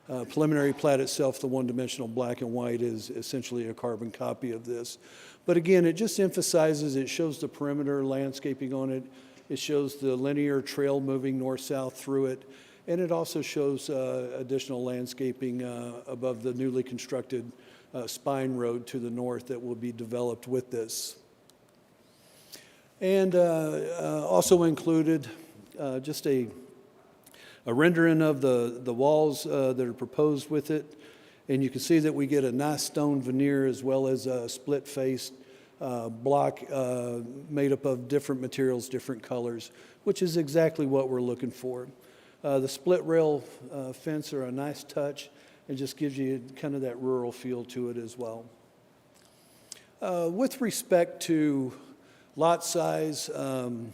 preliminary plat itself, the one-dimensional black and white, is essentially a carbon copy of this. But again, it just emphasizes, it shows the perimeter landscaping on it. It shows the linear trail moving north-south through it. And it also shows additional landscaping above the newly constructed spine road to the north that will be developed with this. And also included just a rendering of the walls that are proposed with it. And you can see that we get a nice stone veneer as well as a split-faced block made up of different materials, different colors, which is exactly what we're looking for. The split rail fence are a nice touch and just gives you kind of that rural feel to it as well. With respect to lot size, the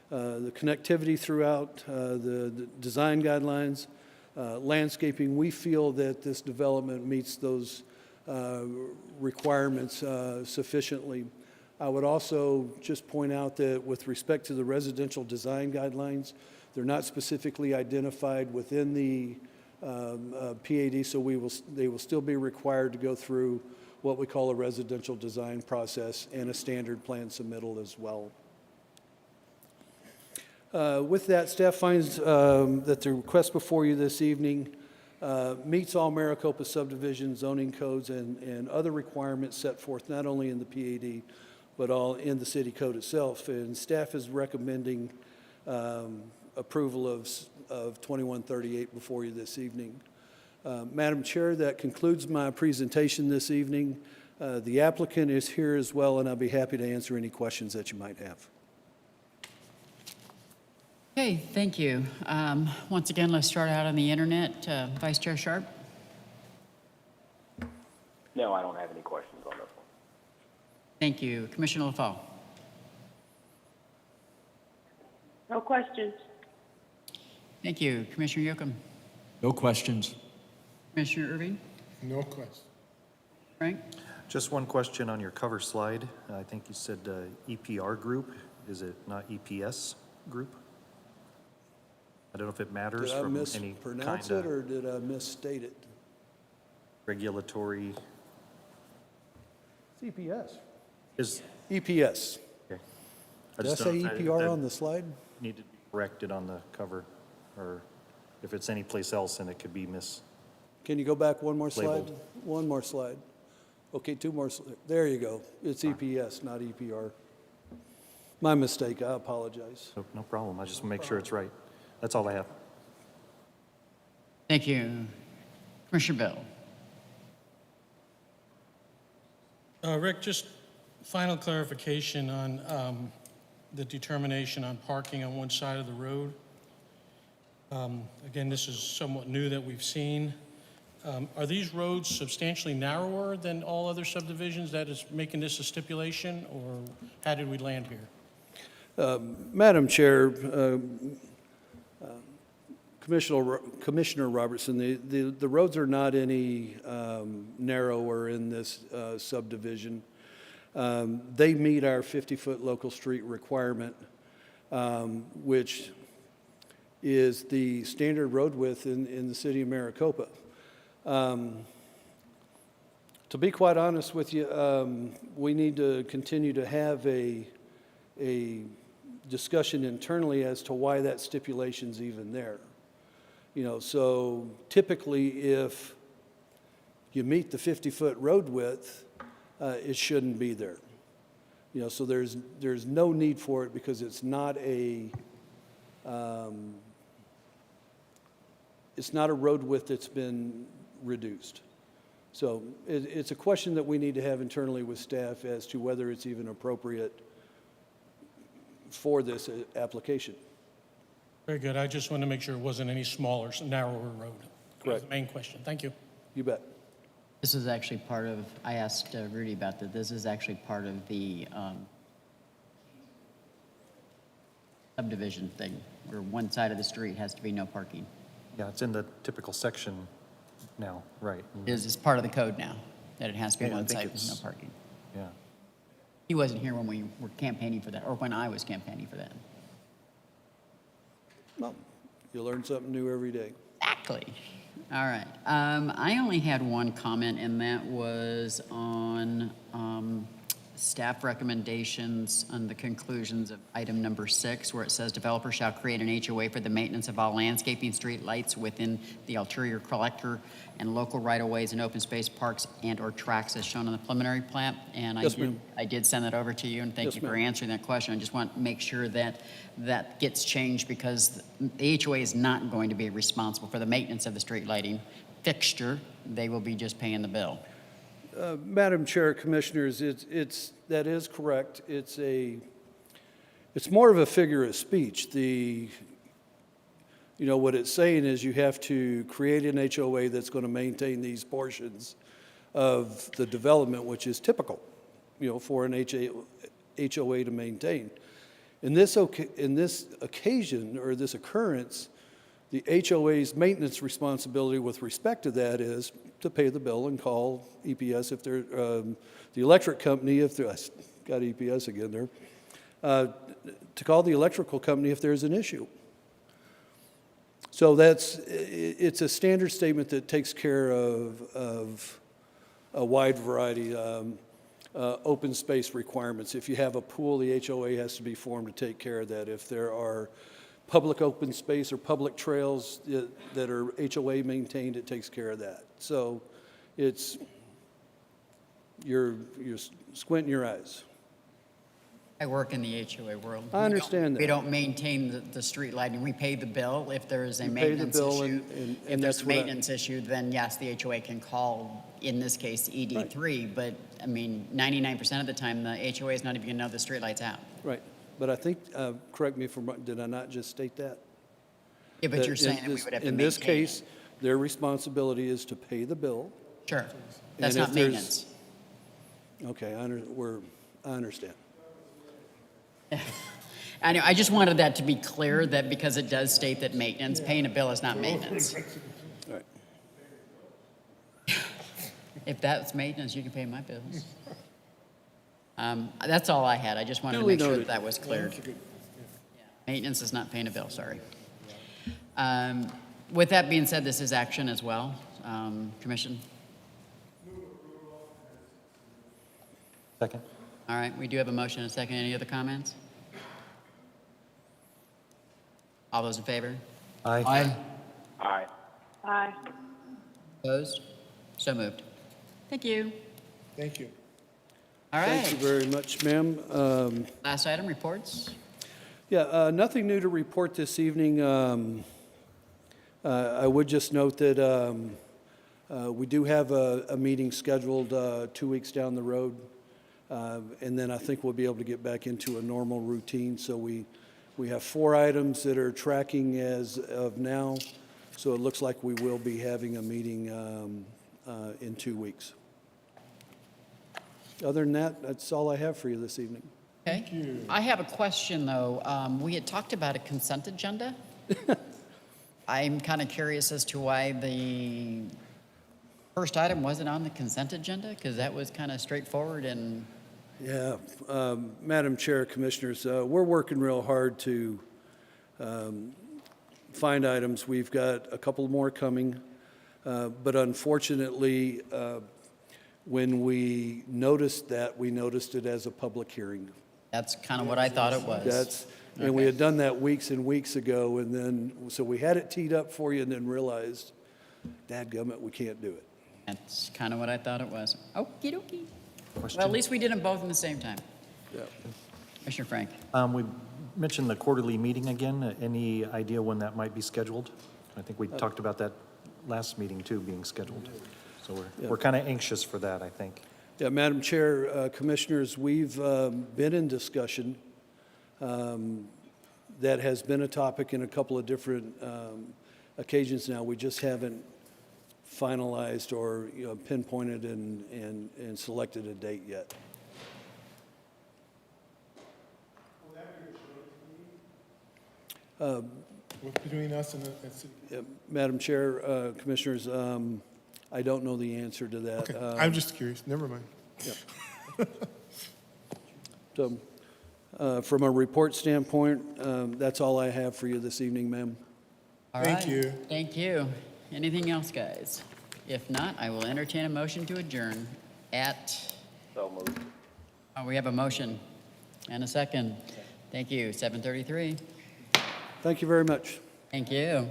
connectivity throughout, the design guidelines, landscaping, we feel that this development meets those requirements sufficiently. I would also just point out that with respect to the residential design guidelines, they're not specifically identified within the PAD, so they will still be required to go through what we call a residential design process and a standard plan submittal as well. With that, staff finds that the request before you this evening meets all Maricopa subdivision zoning codes and other requirements set forth not only in the PAD, but all in the city code itself. And staff is recommending approval of 2138 before you this evening. Madam Chair, that concludes my presentation this evening. The applicant is here as well, and I'll be happy to answer any questions that you might have. Okay, thank you. Once again, let's start out on the internet. Vice Chair Sharp? No, I don't have any questions on this one. Thank you. Commissioner LaFalle? No questions. Thank you. Commissioner Yocum? No questions. Commissioner Irving? No questions. Frank? Just one question on your cover slide. I think you said EPR group. Is it not EPS group? I don't know if it matters from any Did I mispronounce kind it of or did I misstate it? regulatory. It's EPS. Is EPS. okay. Did I say EPR on the slide? Need to be corrected on the cover, or if it's any place else, then it could be Can you go back one more slide? Labeled. One more slide. Okay, 2 more. There you go. It's EPS, not EPR. My mistake. I apologize. No problem. I just want to make sure it's right. That's all I have. Thank you. Commissioner Bill? Rick, just final clarification on the determination on parking on one side of the road. Again, this is somewhat new that we've seen. Are these roads substantially narrower than all other subdivisions that is making this a stipulation, or how did we land here? Madam Chair, Commissioner Robertson, the roads are not any narrower in this subdivision. They meet our 50-foot local street requirement, which is the standard road width in the city of Maricopa. To be quite honest with you, we need to continue to have a discussion internally as to why that stipulation's even there. You know, so typically if you meet the 50-foot road width, it shouldn't be there. You know, so there's no need for it because it's not a road width that's been reduced. So it's a question that we need to have internally with staff as to whether it's even appropriate for this application. Very good. I just wanted to make sure it wasn't any smaller, narrower road. That's the main question. Thank you. You bet. This is actually part of, I asked Rudy about that. This is actually part of the subdivision thing, where one side of the street has to be no parking. Yeah, it's in the typical section now, right? It's part of the code now, that it has to be Yeah, I one think side with no it's- parking. Yeah. He wasn't here when we were campaigning for that, or when I was campaigning for that. Well, you learn something new every day. Exactly. All right. I only had one comment, and that was on staff recommendations on the conclusions of item number 6, where it says developer shall create an HOA for the maintenance of all landscaping, street lights within the ulterior collector and local right-of-ways and open space parks and/or tracks as shown on the preliminary plat. And Yes, ma'am. I did send that over to you, and thank Yes, you for ma'am. answering that question. I just want to make sure that that gets changed, because the HOA is not going to be responsible for the maintenance of the street lighting fixture. They will be just paying the bill. Madam Chair, Commissioners, that is correct. It's more of a figure of speech. What it's saying is you have to create an HOA that's going to maintain these portions of the development, which is typical, for an HOA to maintain. In this occasion, or this occurrence, the HOA's maintenance responsibility with respect to that is to pay the bill and call EPS if they're, the electric company, if they're, I got EPS again there, to call the electrical company if there's an issue. So it's a standard statement that takes care of a wide variety open space requirements. If you have a pool, the HOA has to be formed to take care of that. If there are public open space or public trails that are HOA maintained, it takes care of that. So you're squinting your eyes. I work in the HOA world. I understand that. We don't maintain the street lighting. We pay the bill if there is a You pay the maintenance bill issue. and If there's that's a what I- maintenance issue, then yes, the HOA can call, in this case, ED3. But, I mean, 99% of the time, the HOA is not even going to know the street light's out. Right. But I think, correct me if I'm wrong, did I not just state that? Yeah, but That you're saying that we would have to in this maintain it. case, their responsibility is to pay the bill. Sure. That's And not if there's- maintenance. Okay, I understand. Anyway, I just wanted that to be clear, that because it does state that maintenance, paying a bill is not maintenance. All right. If that's maintenance, you can pay my bills. That's all I had. I just wanted to Duly make sure noted. that was cleared. Maintenance is not paying a bill, sorry. With that being said, this is action as well. Commission? Second. All right, we do have a motion and a second. Any other comments? All those in favor? Aye. Aye. Aye. Opposed? So moved. Thank you. Thank you. All right. Thank you very much, ma'am. Last item, reports. Yeah, nothing new to report this evening. I would just note that we do have a meeting scheduled 2 weeks down the road, and then I think we'll be able to get back into a normal routine. So we have 4 items that are tracking as of now, so it looks like we will be having a meeting in 2 weeks. Other than that, that's all I have for you this evening. Okay. I have a question, though. We had talked about a consent agenda. I'm kind of curious as to why the first item wasn't on the consent agenda, because that was kind of straightforward and... Yeah, Madam Chair, Commissioners, we're working real hard to find items. We've got a couple more coming, but unfortunately, when we noticed that, we noticed it as a public hearing. That's kind of what I thought it was. And we had done that weeks and weeks ago, and then, so we had it teed up for you and then realized, dadgummit, we can't do it. That's kind of what I thought it was. Okie dokie. Question? Well, at least we did them both in the same time. Yeah. Commissioner Frank. We mentioned the quarterly meeting again. Any idea when that might be scheduled? I think we talked about that last meeting too, being scheduled. So we're kind of anxious for that, I think. Yeah, Madam Chair, Commissioners, we've been in discussion. That has been a topic in a couple of different occasions now. We just haven't finalized or pinpointed and selected a date yet. Between us and Yeah, Madam Chair, Commissioners, I don't know the answer to that. okay. I'm just curious. Never mind. Yeah. So, from a report standpoint, that's all I have for you this evening, ma'am. All Thank right. you. Thank you. Anything else, guys? If not, I will entertain a motion to adjourn at, So moved. we have a motion and a second. Thank you, 7:33. Thank you very much. Thank you.